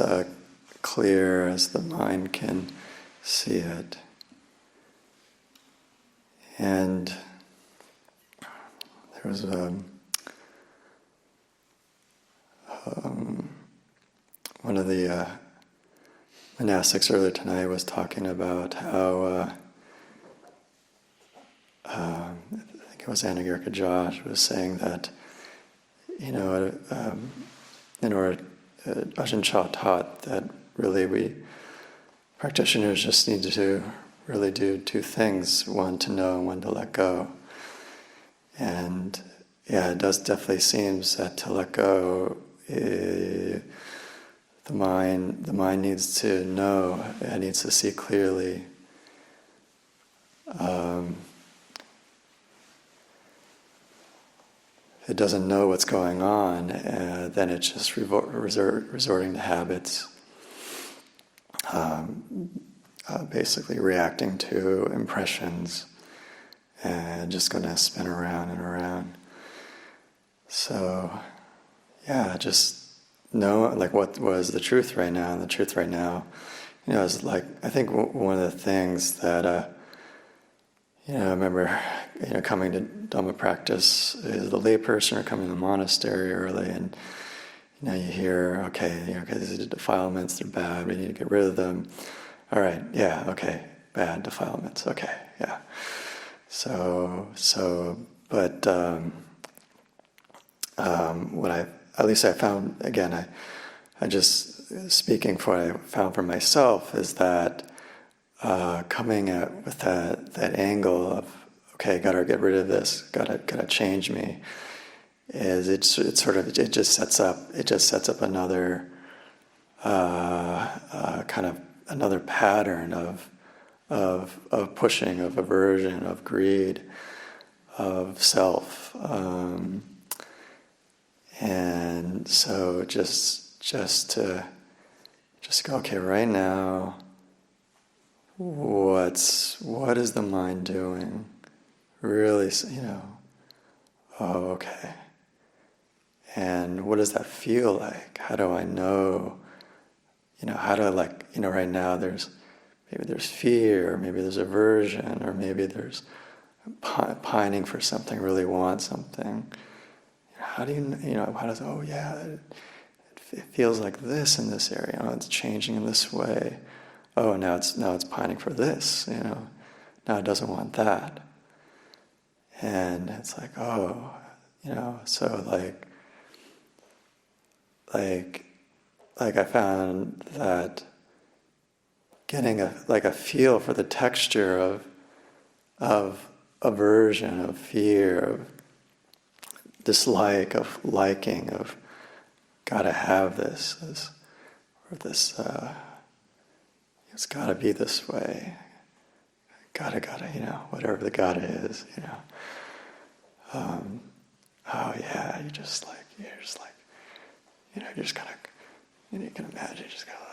clear as the mind can see it. And there was one of the monastics earlier tonight was talking about how I think it was Anagārika Josh was saying that, in order, Ajahn Chah taught that really we practitioners just need to really do two things: one to know and one to let go. And yeah, it does definitely seems that to let go, the mind needs to know, it needs to see clearly. If it doesn't know what's going on, then it's just resorting to habits, basically reacting to impressions, and just going to spin around and around. So, yeah, just know like what was the truth right now. And the truth right now, is like, I think one of the things that, I remember, coming to Dhamma practice as a layperson or coming to the monastery early, and you hear, okay, these are defilements, they're bad, we need to get rid of them. All right, yeah, okay, bad defilements, okay, yeah. But what I found, again, I just speaking for what I found for myself is that coming at with that angle of, okay, gotta get rid of this, gotta change me, it just sets up another kind of another pattern of pushing, of aversion, of greed, of self, and so just to go, okay, right now, what is the mind doing? Really, okay. And what does that feel like? How do I know? How do I right now there's fear, or maybe there's aversion, or maybe there's pining for something, really want something. How do how does, oh yeah, it feels like this in this area, it's changing in this way. Oh, now it's pining for this, now it doesn't want that. And it's like, oh, so like I found that getting a feel for the texture of aversion, of fear, of dislike, of liking, of gotta have this, or this, it's gotta be this way. Gotta, whatever the gotta is, oh yeah, you just kind of, you can imagine, just kind of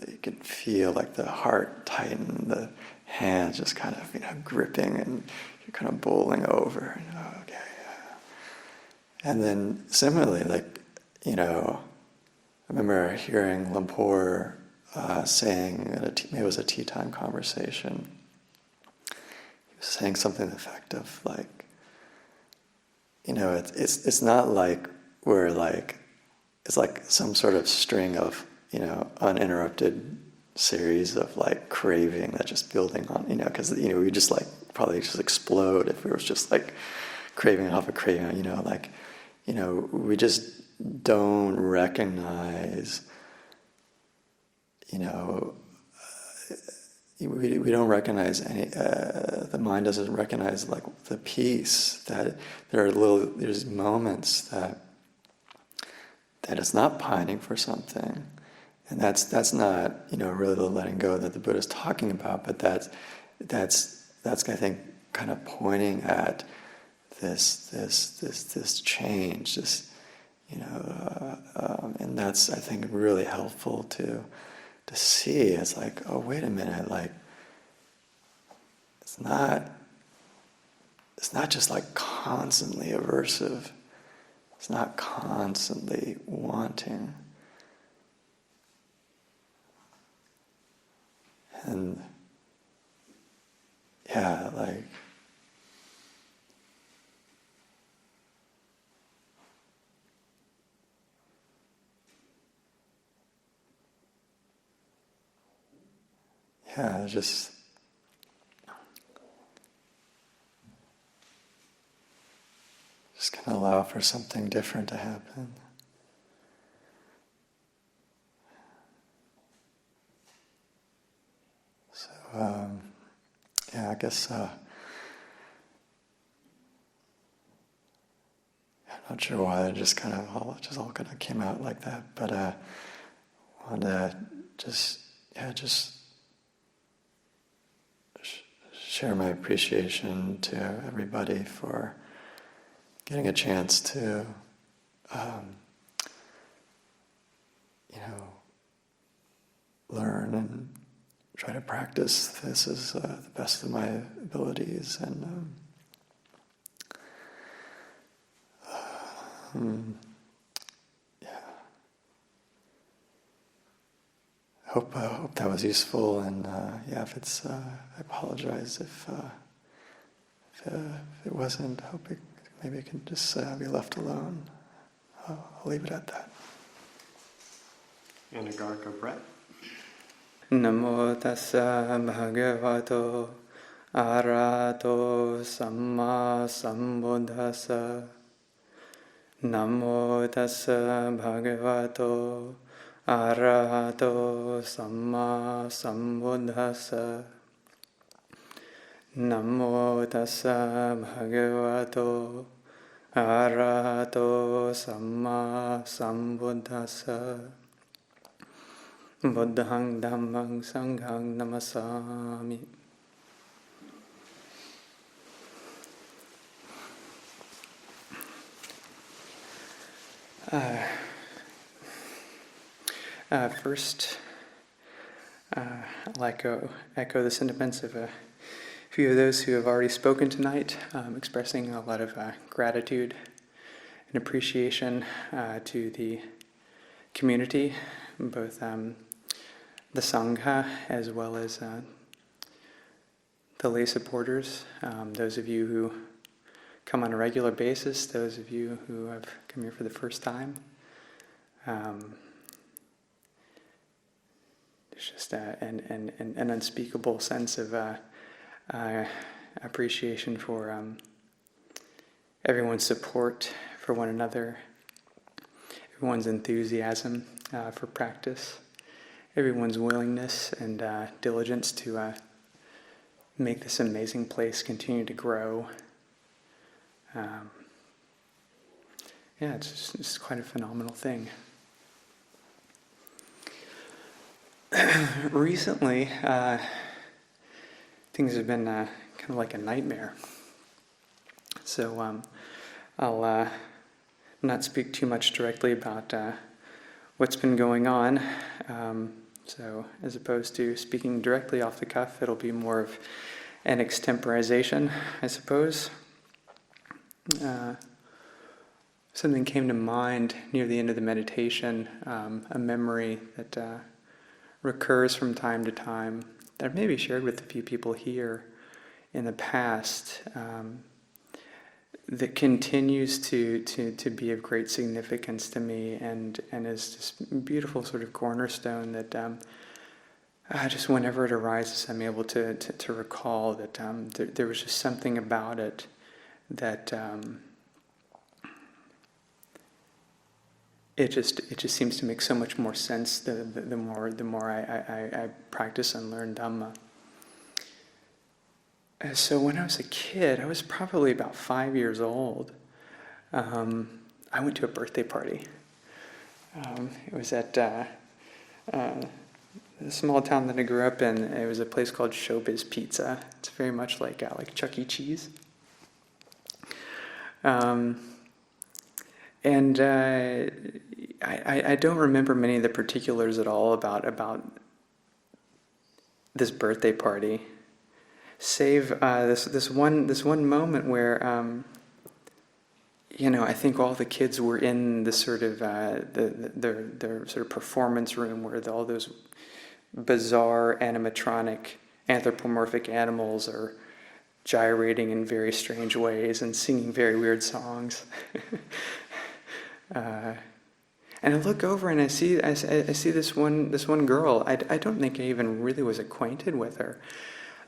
you can feel like the heart tighten, the hands just kind of, gripping, and you're kind of bowling over, okay, yeah. And then similarly, I remember hearing Lumpur saying, maybe it was a tea time conversation, he was saying something to the effect of it's not like we're it's like some sort of string of, uninterrupted series of craving that's just building on, because, we just probably just explode if we were just craving off of craving, we just don't recognize, we don't recognize any, the mind doesn't recognize the peace, that there's moments that it's not pining for something, and that's not really the letting go that the Buddha is talking about, but that's I think kind of pointing at this change, and that's, I think, really helpful to see. It's oh, wait a minute, it's not just like constantly aversive. It's not constantly wanting. And yeah, like just gonna allow for something different to happen. So I guess I'm not sure why it just all kind of came out like that, but I wanted to just share my appreciation to everybody for getting a chance to, learn and try to practice this as the best of my abilities, and hope that was useful, and if it's, I apologize if it wasn't. Hope maybe it can just be left alone. I'll leave it at that. Anagārika Bret. Namo tassa bhagavato arahato samma sambuddhassa. Namo tassa bhagavato arahato samma sambuddhassa. Namo tassa bhagavato arahato samma sambuddhassa. Buddhaṃ Dhammaṃ Sanghaṃ Namasāmi. First, I'll echo the sentiments of a few of those who have already spoken tonight, expressing a lot of gratitude and appreciation to the community, both the Sangha as well as the lay supporters, those of you who come on a regular basis, those of you who have come here for the first time. There's just an unspeakable sense of appreciation for everyone's support for one another, everyone's enthusiasm for practice, everyone's willingness and diligence to make this amazing place continue to grow. It's quite a phenomenal thing. Recently, things have been kind of like a nightmare. So I'll not speak too much directly about what's been going on. So as opposed to speaking directly off the cuff, it'll be more of an extemporization, I suppose. Something came to mind near the end of the meditation, a memory that recurs from time to time that I've maybe shared with a few people here in the past, that continues to be of great significance to me, and is this beautiful sort of cornerstone that just whenever it arises, I'm able to recall that there was just something about it that it just seems to make so much more sense the more I practice and learn Dhamma. So when I was a kid, I was probably about 5 years old. I went to a birthday party. It was at the small town that I grew up in. It was a place called Showbiz Pizza. It's very much like Chuck E. Cheese. And I don't remember many of the particulars at all about this birthday party. save this one moment where I think all the kids were in the sort of their sort of performance room where all those bizarre animatronic anthropomorphic animals are gyrating in very strange ways and singing very weird songs. And I look over and I see this one girl. I don't think I even really was acquainted with her,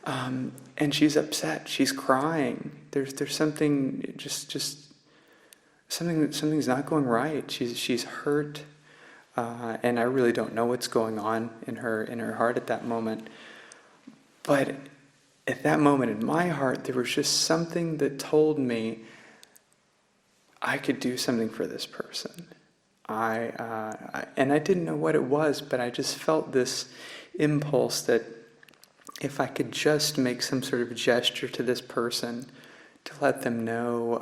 and she's upset. She's crying. There's something something's not going right. She's hurt, and I really don't know what's going on in her heart at that moment. But at that moment in my heart, there was just something that told me I could do something for this person. And I didn't know what it was, but I just felt this impulse that if I could just make some sort of gesture to this person to let them know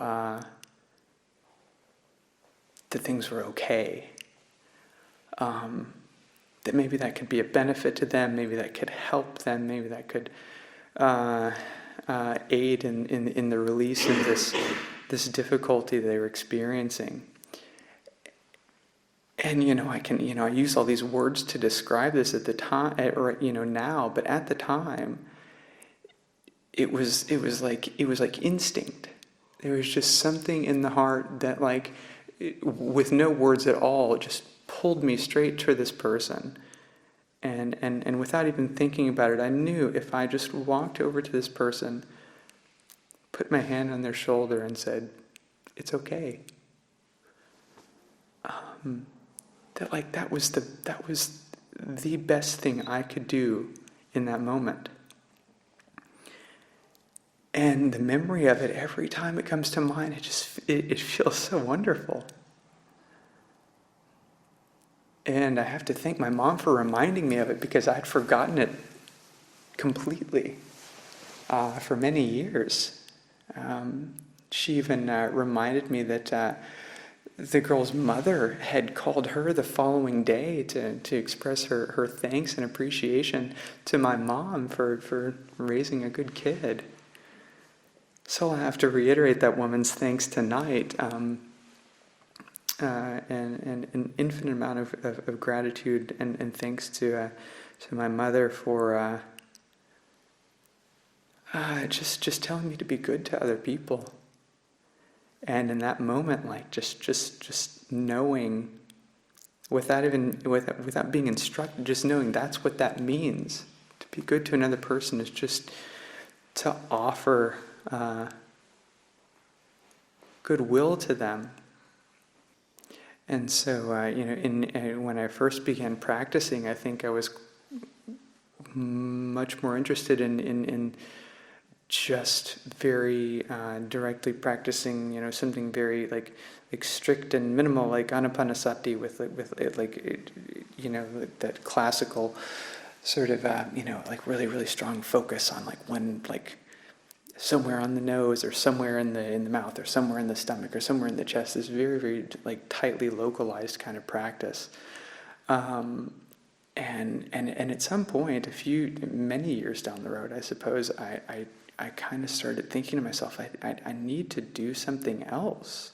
that things were okay, that maybe that could be a benefit to them, maybe that could help them, maybe that could aid in the release of this difficulty they were experiencing. And I use all these words to describe this at the time, or now, but at the time, it was like instinct. There was just something in the heart that, with no words at all, just pulled me straight to this person. And without even thinking about it, I knew if I just walked over to this person, put my hand on their shoulder and said, "It's okay." That was the best thing I could do in that moment. And the memory of it, every time it comes to mind, it feels so wonderful. And I have to thank my mom for reminding me of it, because I'd forgotten it completely for many years. She even reminded me that the girl's mother had called her the following day to express her thanks and appreciation to my mom for raising a good kid. So I have to reiterate that woman's thanks tonight, and an infinite amount of gratitude and thanks to my mother for just telling me to be good to other people. And in that moment, just knowing, without being instructed, just knowing that's what that means. To be good to another person is just to offer goodwill to them. And so, when I first began practicing, I think I was much more interested in just very directly practicing, something very like strict and minimal, like anapanasati, with that classical sort of really really strong focus on one somewhere on the nose, or somewhere in the mouth, or somewhere in the stomach, or somewhere in the chest. This very very tightly localized kind of practice. And at some point, many years down the road, I suppose, I kind of started thinking to myself, I need to do something else.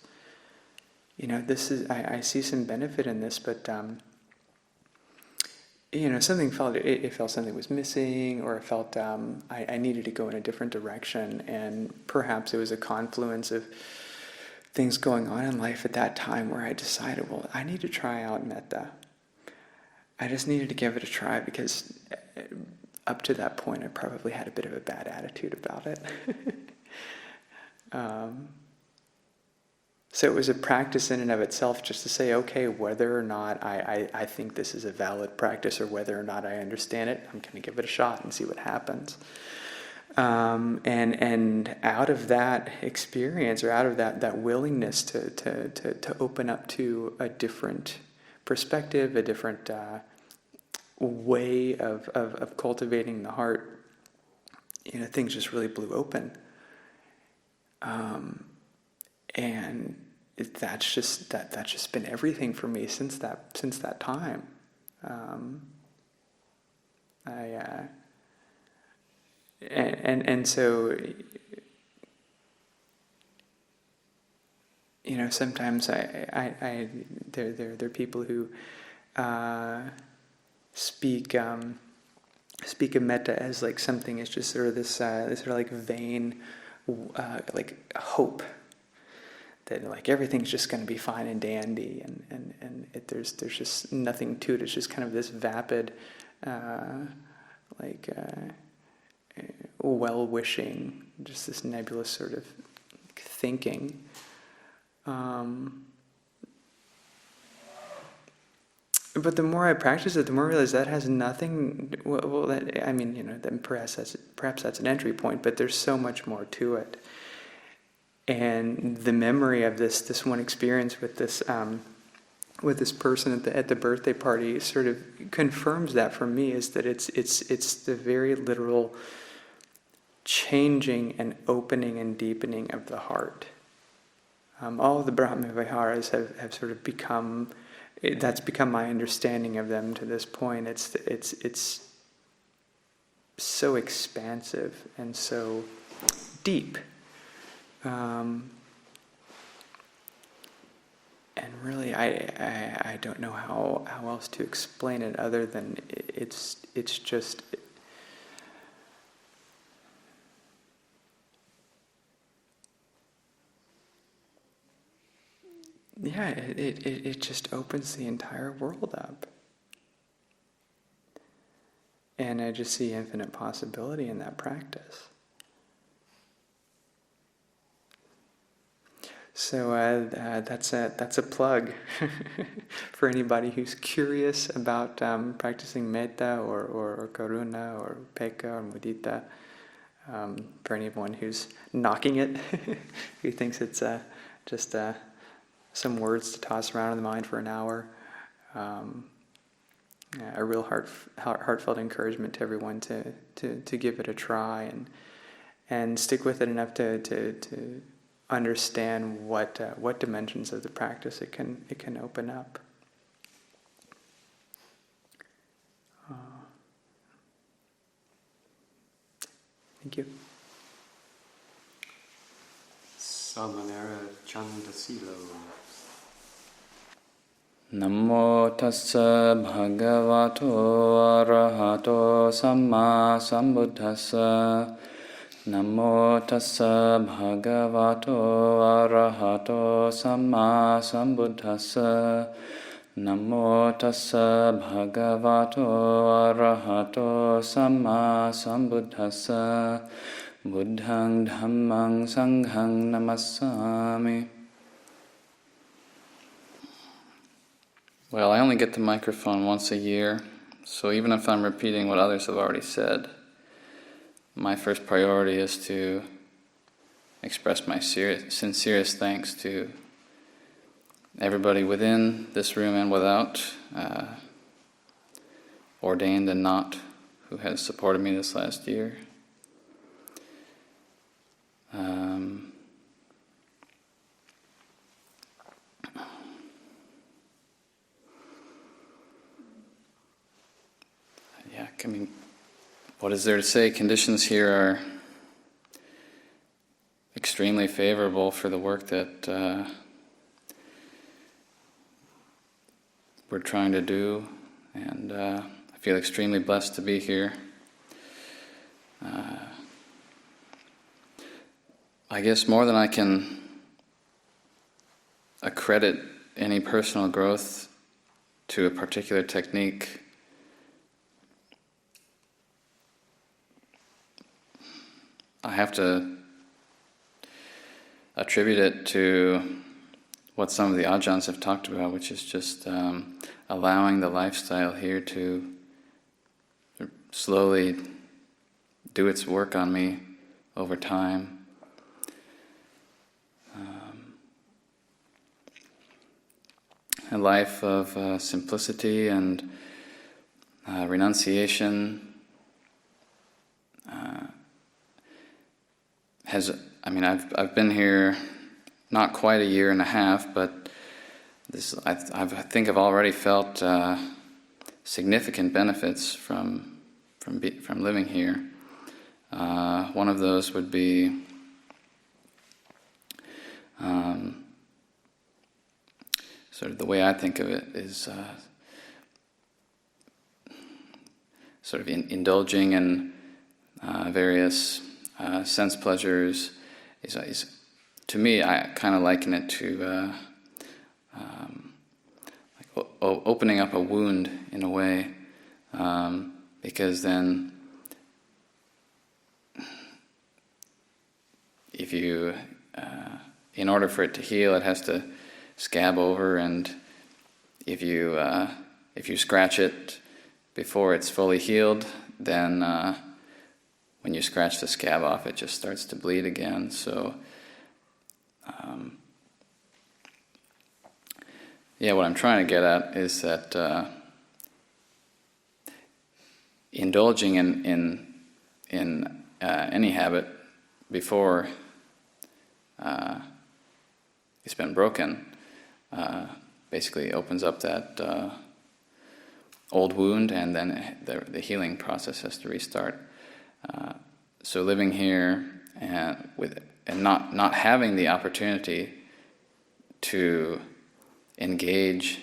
I see some benefit in this, but something felt something was missing, or it felt I needed to go in a different direction, and perhaps it was a confluence of things going on in life at that time where I decided, well, I need to try out metta. I just needed to give it a try, because up to that point, I probably had a bit of a bad attitude about it. So it was a practice in and of itself, just to say, okay, whether or not I think this is a valid practice, or whether or not I understand it, I'm going to give it a shot and see what happens. And out of that experience, or out of that willingness to open up to a different perspective, a different way of cultivating the heart, things just really blew open. And that's just been everything for me since that time. and so, sometimes there are people who speak of metta as like something is just sort of this sort of like vain, like hope that like everything's just going to be fine and dandy, and there's just nothing to it. It's just kind of this vapid, well-wishing, just this nebulous sort of thinking. But the more I practice it, the more I realize that has nothing. Then perhaps that's an entry point. But there's so much more to it. And the memory of this one experience with this person at the birthday party sort of confirms that for me. Is that it's the very literal changing and opening and deepening of the heart. All of the Brahma Viharas have sort of become. That's become my understanding of them to this point. It's so expansive and so deep, and really, I don't know how else to explain it other than it's just. Yeah, it just opens the entire world up. And I just see infinite possibility in that practice. So that's a plug for anybody who's curious about practicing metta or karuna or pekka or mudita. For anyone who's knocking it, who thinks it's just some words to toss around in the mind for an hour. A real heartfelt encouragement to everyone to give it a try and stick with it enough to understand what dimensions of the practice it can open up. Thank you. Sāmaṇera Candasīlo. Namo tassa bhagavato arahato samma sambuddhassa. Namo tassa bhagavato arahato samma sambuddhassa. Namo tassa bhagavato arahato samma sambuddhassa. Buddhaṃ Dhammaṃ Sanghaṃ Namassāmi. Well, I only get the microphone once a year, so even if I'm repeating what others have already said, my first priority is to express my sincerest thanks to everybody within this room and without, ordained and not, who has supported me this last year. What is there to say? Conditions here are extremely favorable for the work that we're trying to do, and I feel extremely blessed to be here. I guess more than I can accredit any personal growth to a particular technique, I have to attribute it to what some of the Ajahns have talked about, which is just allowing the lifestyle here to slowly do its work on me over time. A life of simplicity and renunciation I've been here not quite a year and a half, but I think I've already felt significant benefits from living here. One of those would be sort of the way I think of it is sort of indulging in various sense pleasures. Is to me, I kind of liken it to like opening up a wound in a way, because then if you, in order for it to heal, it has to scab over, and if you scratch it before it's fully healed, then when you scratch the scab off, it just starts to bleed again. So, what I'm trying to get at is that indulging in any habit before it's been broken basically opens up that old wound, and then the healing process has to restart. So living here and not having the opportunity to engage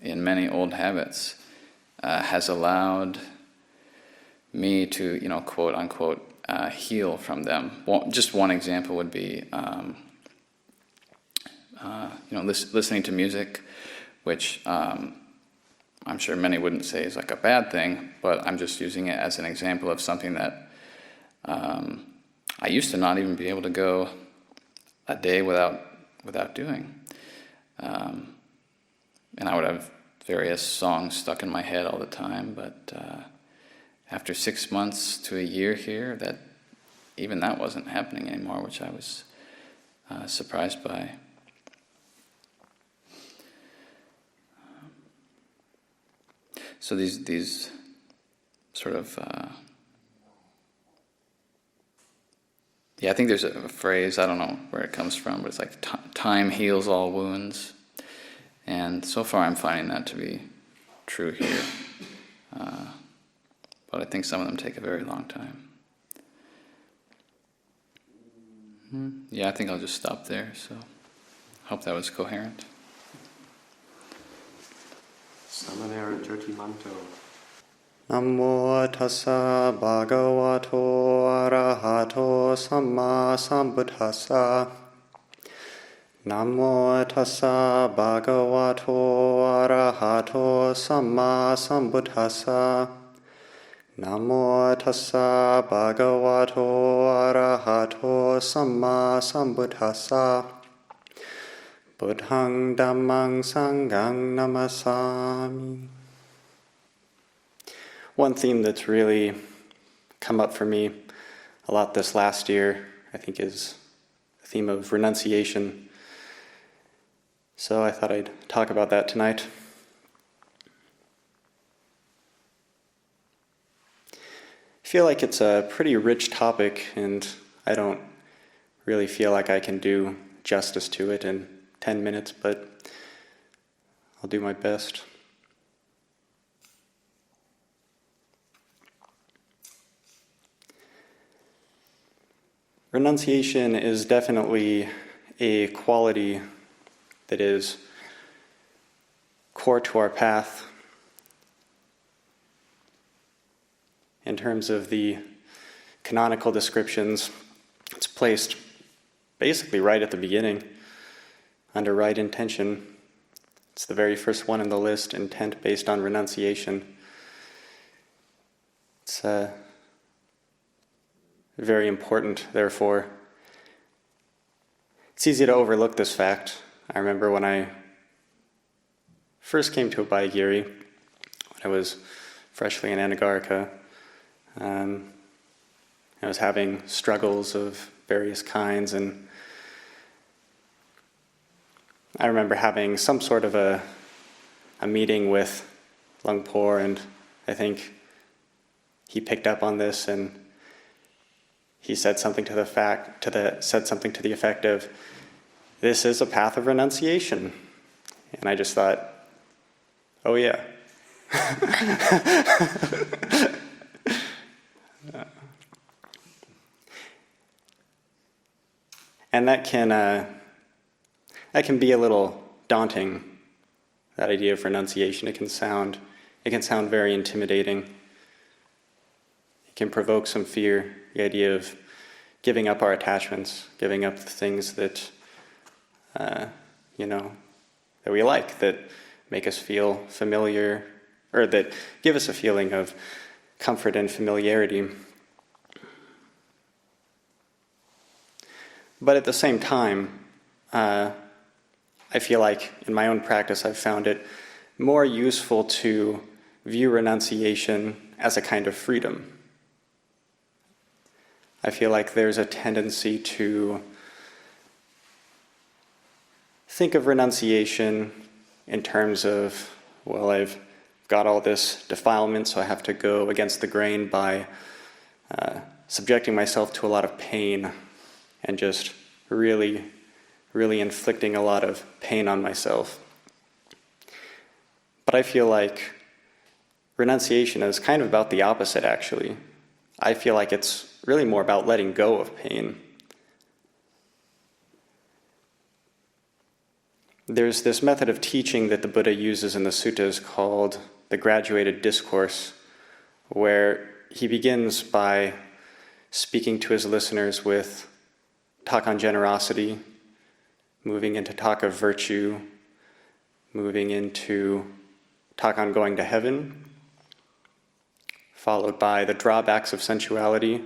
in many old habits has allowed me to, quote unquote, heal from them. Just one example would be, listening to music, which I'm sure many wouldn't say is like a bad thing, but I'm just using it as an example of something that I used to not even be able to go a day without doing. And I would have various songs stuck in my head all the time, but after 6 months to a year here, that wasn't happening anymore, which I was surprised by. So these sort of I think there's a phrase, I don't know where it comes from, but it's like time heals all wounds, and so far I'm finding that to be true here. But I think some of them take a very long time. I think I'll just stop there, so hope that was coherent. Sāmaṇera Jotimanto. Namo tassa bhagavato arahato samma sambuddhassa. Namo tassa bhagavato arahato samma sambuddhassa. Namo tassa bhagavato arahato samma sambuddhassa. Buddhaṃ Dhammāṃ Sanghaṃ Namasāmi. One theme that's really come up for me a lot this last year, I think, is the theme of renunciation. So I thought I'd talk about that tonight. I feel like it's a pretty rich topic, and I don't really feel like I can do justice to it in 10 minutes, but I'll do my best. Renunciation is definitely a quality that is core to our path. In terms of the canonical descriptions, it's placed basically right at the beginning, under right intention. It's the very first one in the list, intent based on renunciation. It's very important, therefore. It's easy to overlook this fact. I remember when I first came to Abhayagiri, when I was freshly in Anagārika, I was having struggles of various kinds, and I remember having some sort of a meeting with Lungpo, and I think he picked up on this, and he said something to the effect of, "This is a path of renunciation," and I just thought, "Oh yeah." And that can be a little daunting, that idea of renunciation. It can sound very intimidating. It can provoke some fear, the idea of giving up our attachments, giving up the things that, that we like, that make us feel familiar, or that give us a feeling of comfort and familiarity. But at the same time, I feel like in my own practice I've found it more useful to view renunciation as a kind of freedom. I feel like there's a tendency to think of renunciation in terms of, well, I've got all this defilement, so I have to go against the grain by subjecting myself to a lot of pain and just really inflicting a lot of pain on myself. But I feel like renunciation is kind of about the opposite, actually. I feel like it's really more about letting go of pain. There's this method of teaching that the Buddha uses in the suttas called the graduated discourse, where he begins by speaking to his listeners with talk on generosity, moving into talk of virtue, moving into talk on going to heaven, followed by the drawbacks of sensuality,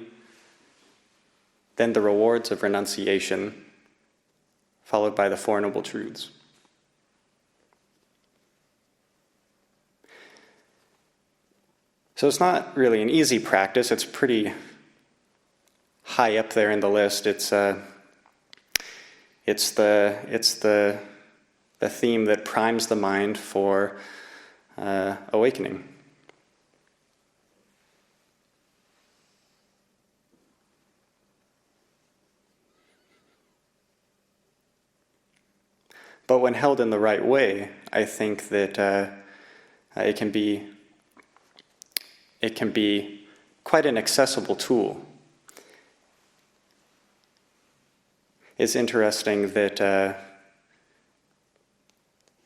then the rewards of renunciation, followed by the Four Noble Truths. So it's not really an easy practice. It's pretty high up there in the list. It's the theme that primes the mind for awakening. But when held in the right way, I think that it can be quite an accessible tool. It's interesting that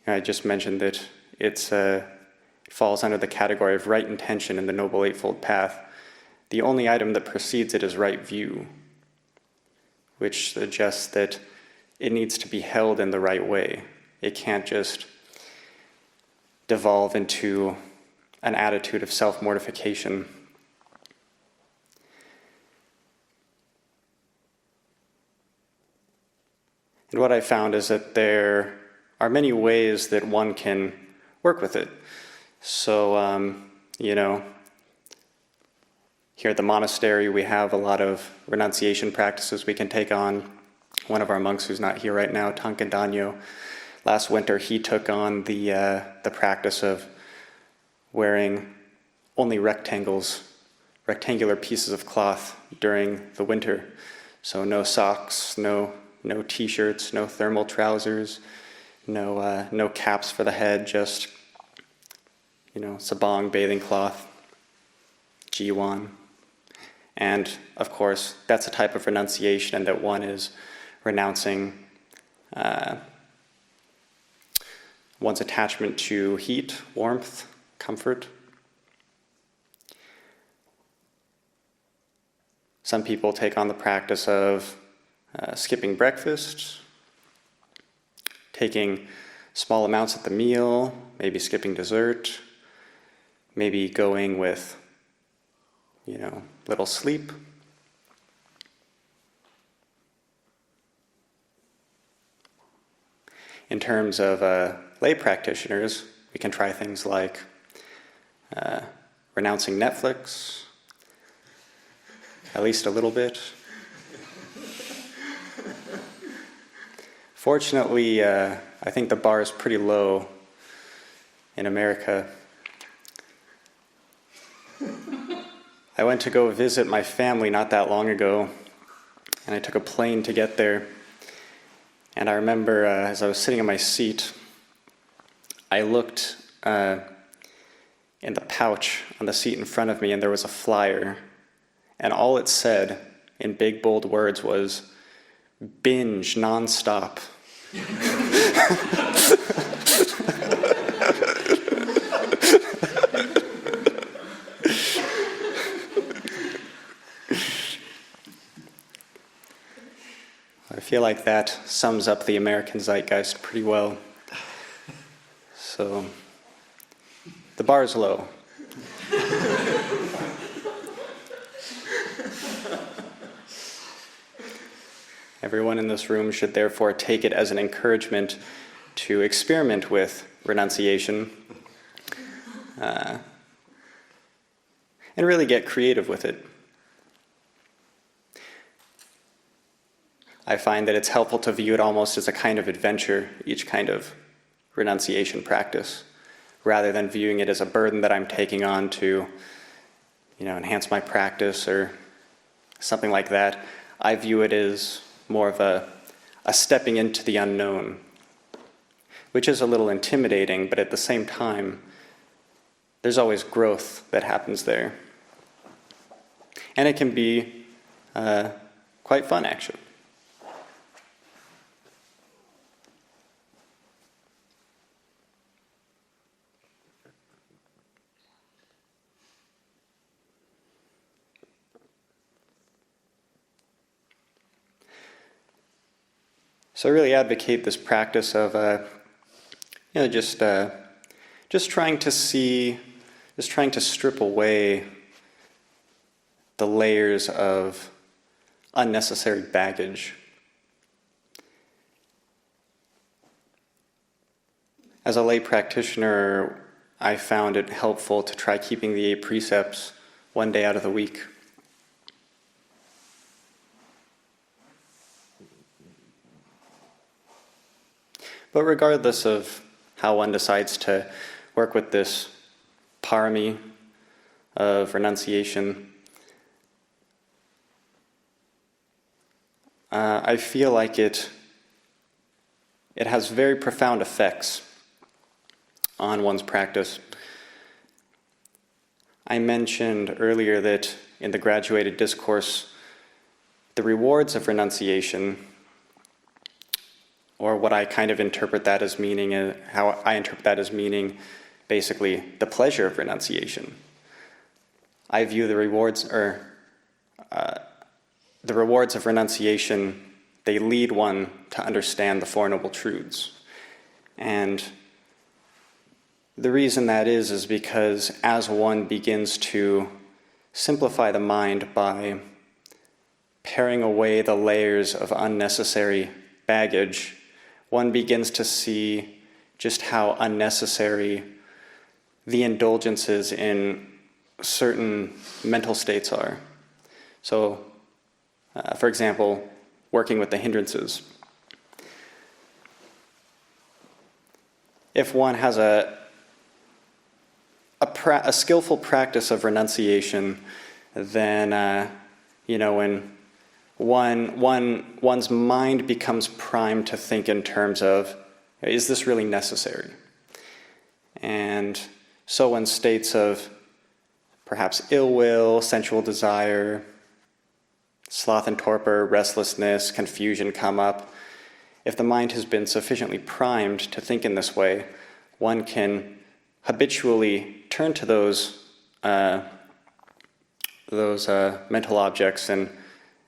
I just mentioned that it falls under the category of right intention in the Noble Eightfold Path. The only item that precedes it is right view, which suggests that it needs to be held in the right way. It can't just devolve into an attitude of self-mortification. And what I found is that there are many ways that one can work with it. So, here at the monastery, we have a lot of renunciation practices we can take on. One of our monks who's not here right now, Ajahn Ṭhitapañño, last winter he took on the practice of wearing only rectangular pieces of cloth during the winter. So no socks, no t-shirts, no thermal trousers, no caps for the head, just sabang, bathing cloth, jiwan. And of course, that's a type of renunciation, and that one is renouncing one's attachment to heat, warmth, comfort. Some people take on the practice of skipping breakfast, taking small amounts at the meal, maybe skipping dessert, maybe going with, little sleep. In terms of lay practitioners, we can try things like renouncing Netflix, at least a little bit. Fortunately, I think the bar is pretty low in America. I went to go visit my family not that long ago, and I took a plane to get there. And I remember as I was sitting in my seat, I looked in the pouch on the seat in front of me, and there was a flyer. And all it said in big, bold words was, binge nonstop. I feel like that sums up the American zeitgeist pretty well. So, the bar is low. Everyone in this room should therefore take it as an encouragement to experiment with renunciation and really get creative with it. I find that it's helpful to view it almost as a kind of adventure, each kind of renunciation practice, rather than viewing it as a burden that I'm taking on to, enhance my practice or something like that. I view it as more of a stepping into the unknown, which is a little intimidating, but at the same time, there's always growth that happens there. And it can be quite fun, actually. So I really advocate this practice of, just trying to strip away the layers of unnecessary baggage. As a lay practitioner, I found it helpful to try keeping the 8 precepts one day out of the week. But regardless of how one decides to work with this parami of renunciation, I feel like it has very profound effects on one's practice. I mentioned earlier that in the graduated discourse, the rewards of renunciation, or what I kind of interpret that as meaning, how I interpret that as meaning basically the pleasure of renunciation. I view the rewards, the rewards of renunciation, they lead one to understand the Four Noble Truths. And the reason that is because as one begins to simplify the mind by paring away the layers of unnecessary baggage, one begins to see just how unnecessary the indulgences in certain mental states are. So, for example, working with the hindrances. If one has a skillful practice of renunciation, then, when one's mind becomes primed to think in terms of, is this really necessary? And so when states of perhaps ill will, sensual desire, sloth and torpor, restlessness, confusion come up, if the mind has been sufficiently primed to think in this way, one can habitually turn to those mental objects and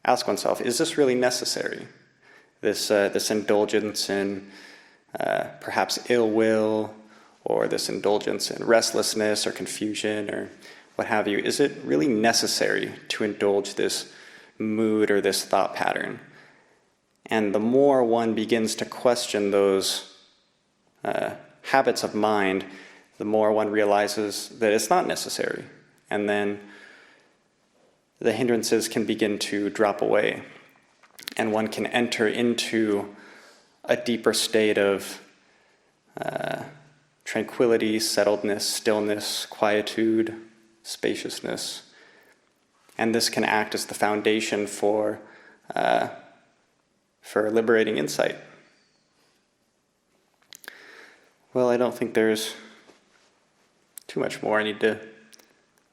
ask oneself, is this really necessary? This indulgence in perhaps ill will, or this indulgence in restlessness or confusion or what have you, is it really necessary to indulge this mood or this thought pattern? And the more one begins to question those habits of mind, the more one realizes that it's not necessary. And then the hindrances can begin to drop away, and one can enter into a deeper state of tranquility, settledness, stillness, quietude, spaciousness. And this can act as the foundation for liberating insight. Well, I don't think there's too much more I need to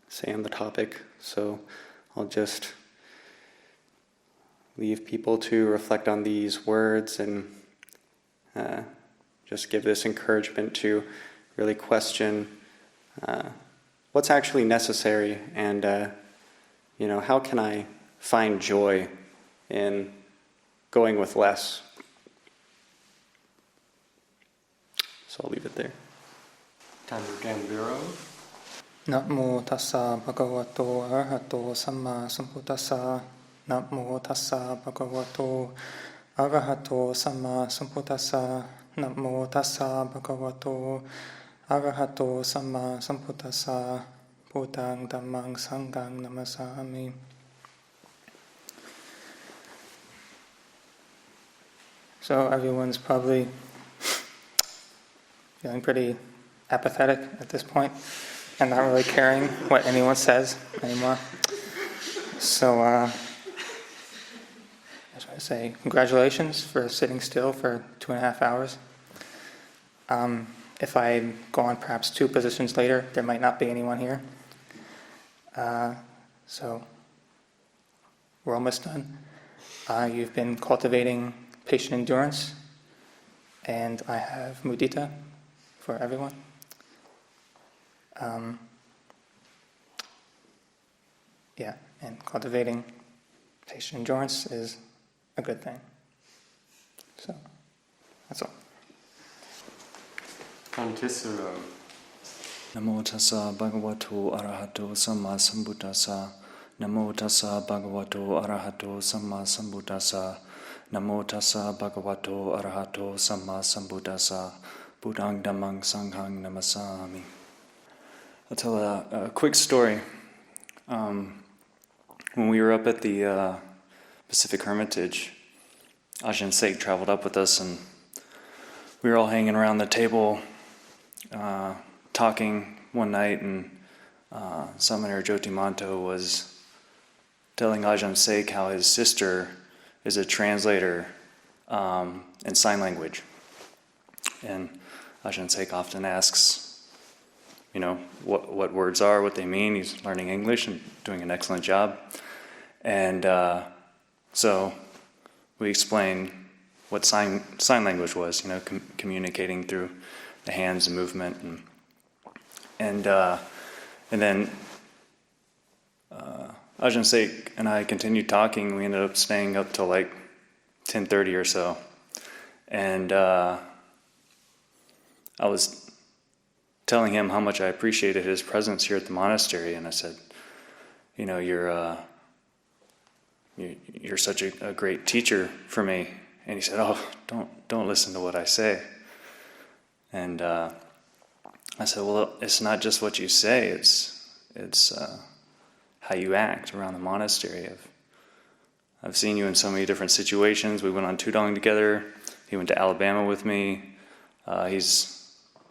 say on the topic, so I'll just leave people to reflect on these words and just give this encouragement to really question what's actually necessary and how can I find joy in going with less. So I'll leave it there. Time for Gambhīro. Namo tassa bhagavato arahato samma sambuddhassa. Namo tassa bhagavato arahato samma sambuddhassa. Namo tassa bhagavato arahato samma sambuddhassa. Buddhaṃ Dhammāṃ Sanghaṃ Namasāmi. So everyone's probably feeling pretty apathetic at this point and not really caring what anyone says anymore. So I just want to say congratulations for sitting still for 2.5 hours. If I go on perhaps 2 positions later, there might not be anyone here. So we're almost done. You've been cultivating patient endurance, and I have mudita for everyone. And cultivating patient endurance is a good thing. So that's all. Tissaro. Namo tassa bhagavato arahato samma sambuddhassa. Namo tassa bhagavato arahato samma sambuddhassa. Namo tassa bhagavato arahato samma sambuddhassa. Buddhaṃ Dhammāṃ Sanghaṃ Namasāmi. I'll tell a quick story. When we were up at the Pacific Hermitage, Ajahn Ṭhitapañño traveled up with us, and we were all hanging around the table talking one night, and Sāmaṇera Jotimanto was telling Ajahn Ṭhitapañño how his sister is a translator in sign language. And Ajahn Ṭhitapañño often asks, what words are, what they mean. He's learning English and doing an excellent job. And so we explained what sign language was, communicating through the hands and movement. And then Ajahn Ṭhitapañño and I continued talking. We ended up staying up till like 10:30 or so. And I was telling him how much I appreciated his presence here at the monastery, and I said, you're such a great teacher for me. And he said, "Oh, don't listen to what I say." And I said, "Well, it's not just what you say; it's how you act around the monastery. I've seen you in so many different situations. We went on Tudong together. He went to Alabama with me.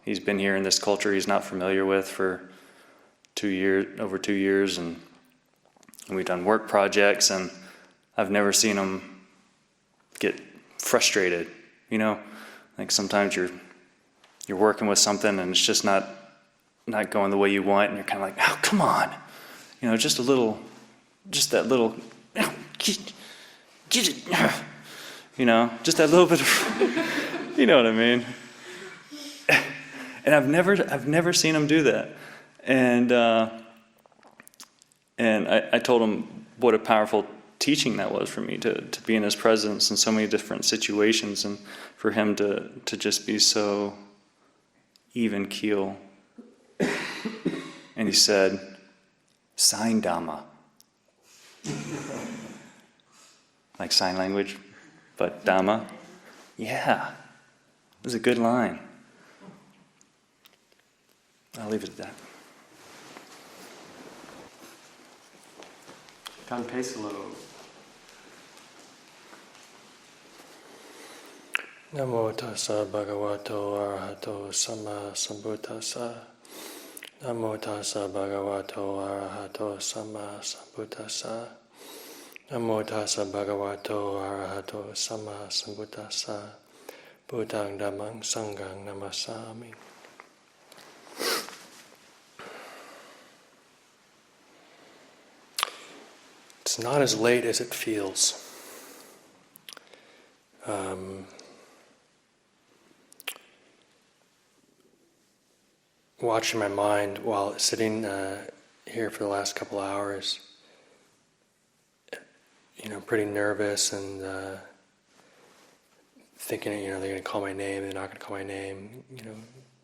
He's been here in this culture he's not familiar with for over 2 years, and we've done work projects, and I've never seen him get frustrated. Like sometimes you're working with something and it's just not going the way you want, and you're kind of like, oh, come on, just that little, just that little bit of, you know what I mean? And I've never seen him do that. And I told him what a powerful teaching that was for me, to be in his presence in so many different situations, and for him to just be so even keel. And he said, "Sign Dhamma." Like sign language, but Dhamma. Yeah, it was a good line. I'll leave it at that. Pesalo. Namo tassa bhagavato arahato samma sambuddhassa. Namo tassa bhagavato arahato samma sambuddhassa. Namo tassa bhagavato arahato samma sambuddhassa. Buddhaṃ Dhammāṃ Sanghaṃ Namasāmi. It's not as late as it feels. Watching my mind while sitting here for the last couple hours, pretty nervous and thinking, they're going to call my name, they're not going to call my name,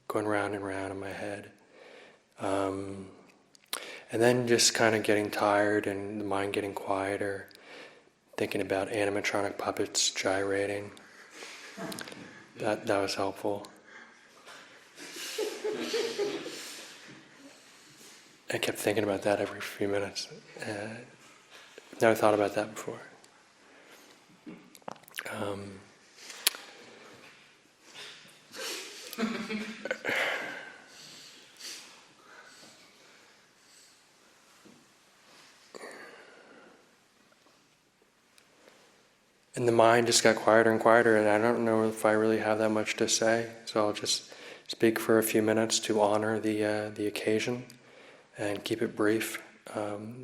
going round and round in my head. And then just kind of getting tired and the mind getting quieter, thinking about animatronic puppets gyrating. That was helpful. I kept thinking about that every few minutes. Never thought about that before. And the mind just got quieter and quieter, and I don't know if I really have that much to say, so I'll just speak for a few minutes to honor the occasion and keep it brief,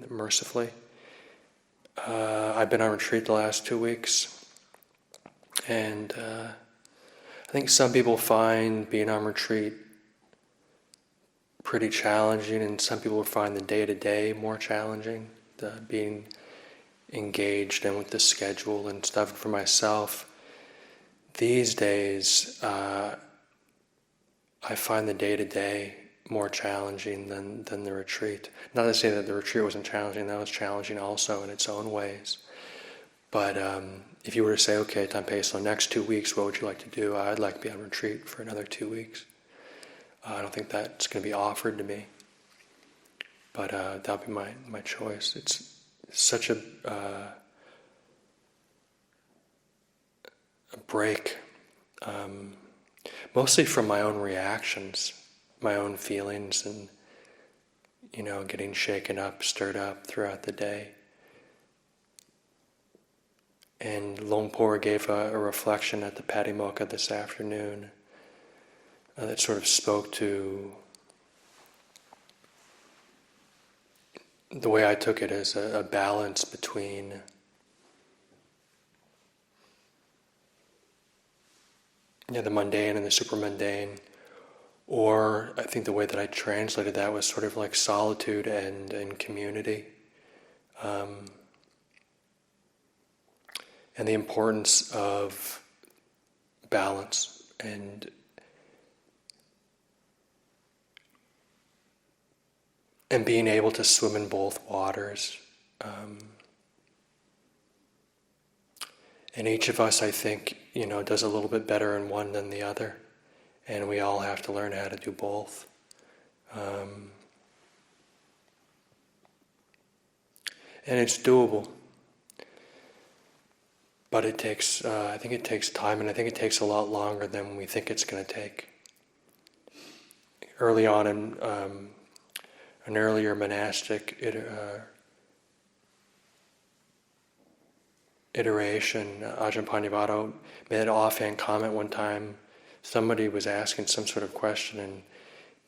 mercifully. I've been on retreat the last 2 weeks, and I think some people find being on retreat pretty challenging, and some people find the day-to-day more challenging, being engaged and with the schedule and stuff. For myself, these days, I find the day-to-day more challenging than the retreat. Not to say that the retreat wasn't challenging, that was challenging also in its own ways. But if you were to say, okay, Pesalo, next 2 weeks, what would you like to do? I'd like to be on retreat for another 2 weeks. I don't think that's going to be offered to me. But that'll be my choice. It's such a break, mostly from my own reactions, my own feelings, and getting shaken up, stirred up throughout the day. And Longpo gave a reflection at the Patimokkha this afternoon that sort of spoke to the way I took it as a balance between the mundane and the supermundane. Or I think the way that I translated that was sort of like solitude and community. And the importance of balance and being able to swim in both waters. And each of us, I think, does a little bit better in one than the other. And we all have to learn how to do both. And it's doable. But it takes, I think it takes time, and I think it takes a lot longer than we think it's going to take. Early on in an earlier monastic iteration, Ajahn Ṭhitapañño made an offhand comment one time. Somebody was asking some sort of question, and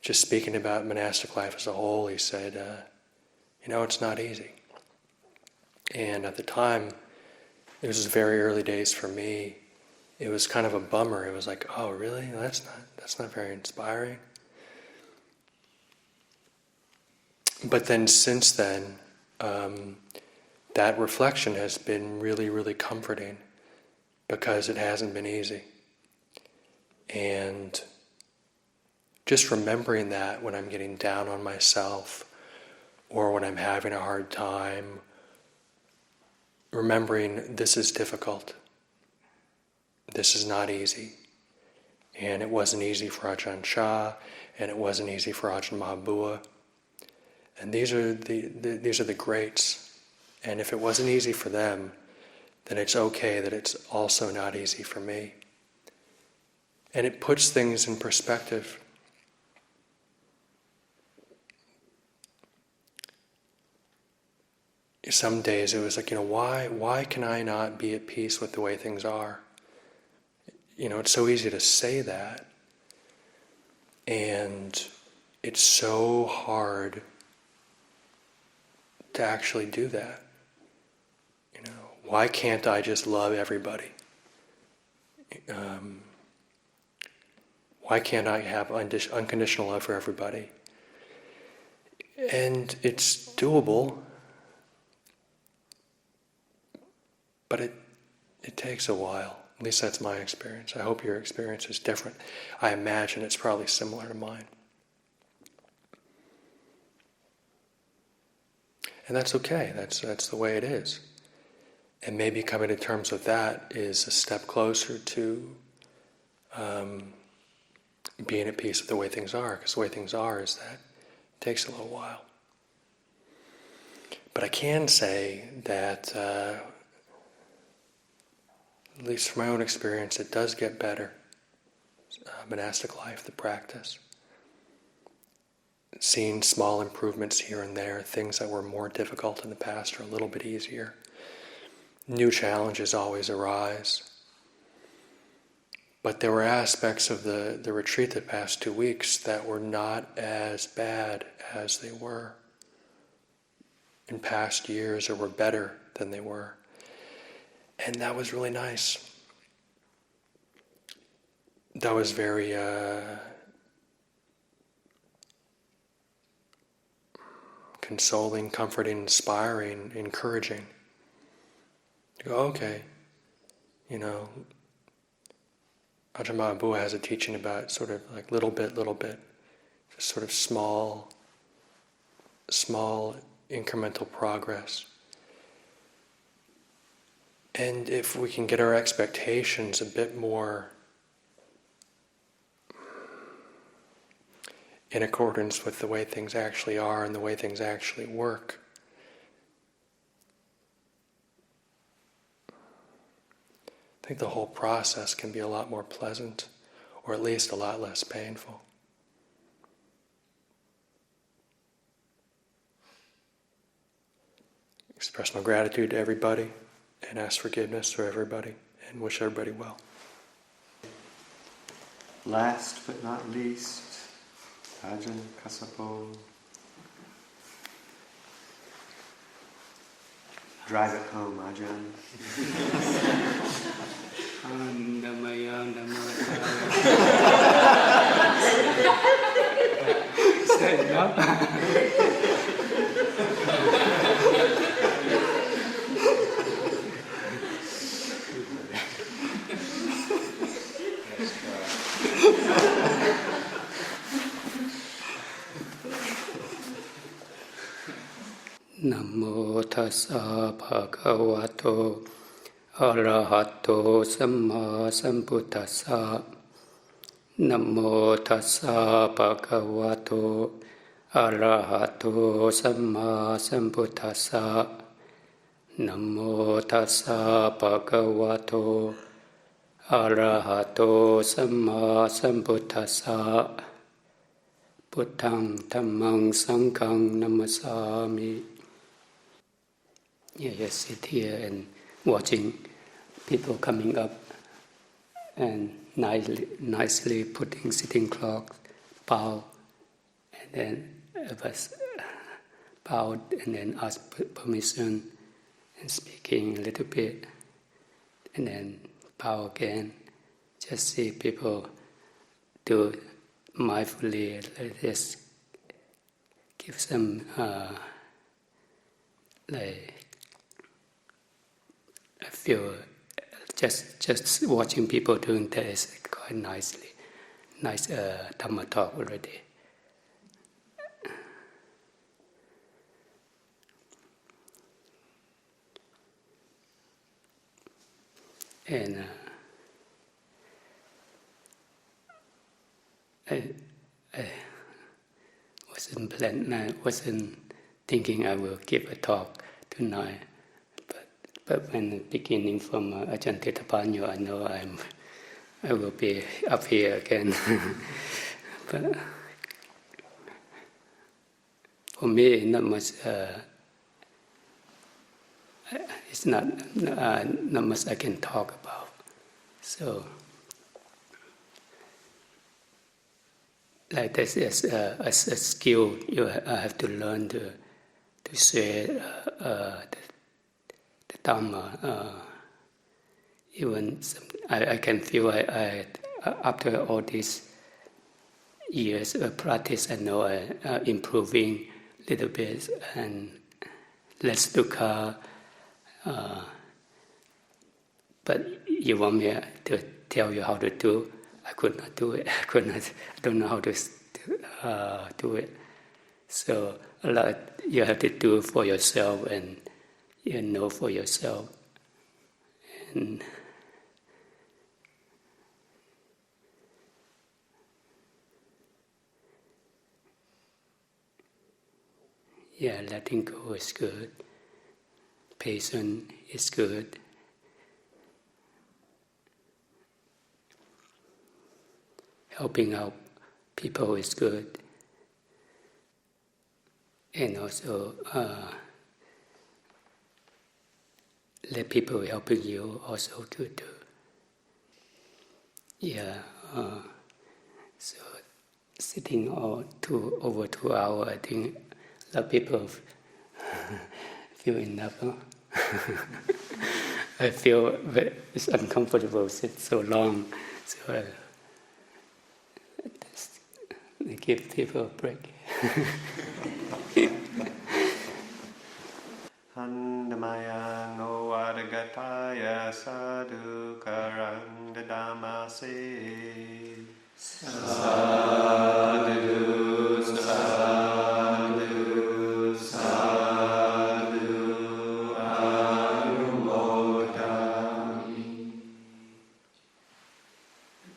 just speaking about monastic life as a whole, he said, it's not easy. And at the time, it was very early days for me. It was kind of a bummer. It was like, oh, really? That's not very inspiring. But then since then, that reflection has been really, really comforting because it hasn't been easy. And just remembering that when I'm getting down on myself or when I'm having a hard time, remembering this is difficult. This is not easy. And it wasn't easy for Ajahn Chah, and it wasn't easy for Ajahn Mahabua. And these are the greats. And if it wasn't easy for them, then it's okay that it's also not easy for me. And it puts things in perspective. Some days it was like, why can I not be at peace with the way things are? It's so easy to say that. And it's so hard to actually do that. Why can't I just love everybody? why can't I have unconditional love for everybody? And it's doable, but it takes a while. At least that's my experience. I hope your experience is different. I imagine it's probably similar to mine. And that's okay. That's the way it is. And maybe coming to terms with that is a step closer to being at peace with the way things are. Because the way things are is that it takes a little while. But I can say that, at least from my own experience, it does get better. Monastic life, the practice. Seeing small improvements here and there, things that were more difficult in the past are a little bit easier. New challenges always arise. But there were aspects of the retreat the past 2 weeks that were not as bad as they were in past years, or were better than they were. And that was really nice. That was very consoling, comforting, inspiring, encouraging. You go, okay, Ajahn Ṭhitapañño has a teaching about sort of like little bit, just sort of small incremental progress. And if we can get our expectations a bit more in accordance with the way things actually are and the way things actually work, I think the whole process can be a lot more pleasant, or at least a lot less painful. Express my gratitude to everybody and ask forgiveness for everybody and wish everybody well. Last but not least, Ajahn Kassapo. Drive it home, Ajahn. Namo tassa bhagavato arahato samma sambuddhassa. Namo tassa bhagavato arahato samma sambuddhassa. Namo tassa bhagavato arahato samma sambuddhassa. Buddhaṃ dhammāṃ saṅghāṃ namasāmi. You just sit here and watching people coming up and nicely putting sitting cloth, bow, and then bowed and then ask permission and speaking a little bit, and then bow again. Just see people do mindfully. Just give some I feel just watching people doing that is quite nice Dhamma talk already. And I wasn't thinking I will give a talk tonight. But when beginning from Ajahn Ṭhitapañño, I know I will be up here again. But for me, not much. It's not much I can talk about. So, like this is a skill you have to learn to share the Dhamma even I can feel I after all these years of practice, I know I'm improving a little bit and less dukkha. But you want me to tell you how to do? I could not do it. I don't know how to do it. So a lot you have to do for yourself, and you know for yourself. And yeah, letting go is good. Patience is good. Helping out people is good. And also let people helping you also good too. Yeah, so sitting over 2 hours, I think a lot of people feel enough. Huh? I feel it's uncomfortable to sit so long, so I give people a break. Handamaya no adagataya sadhu karang dadamase.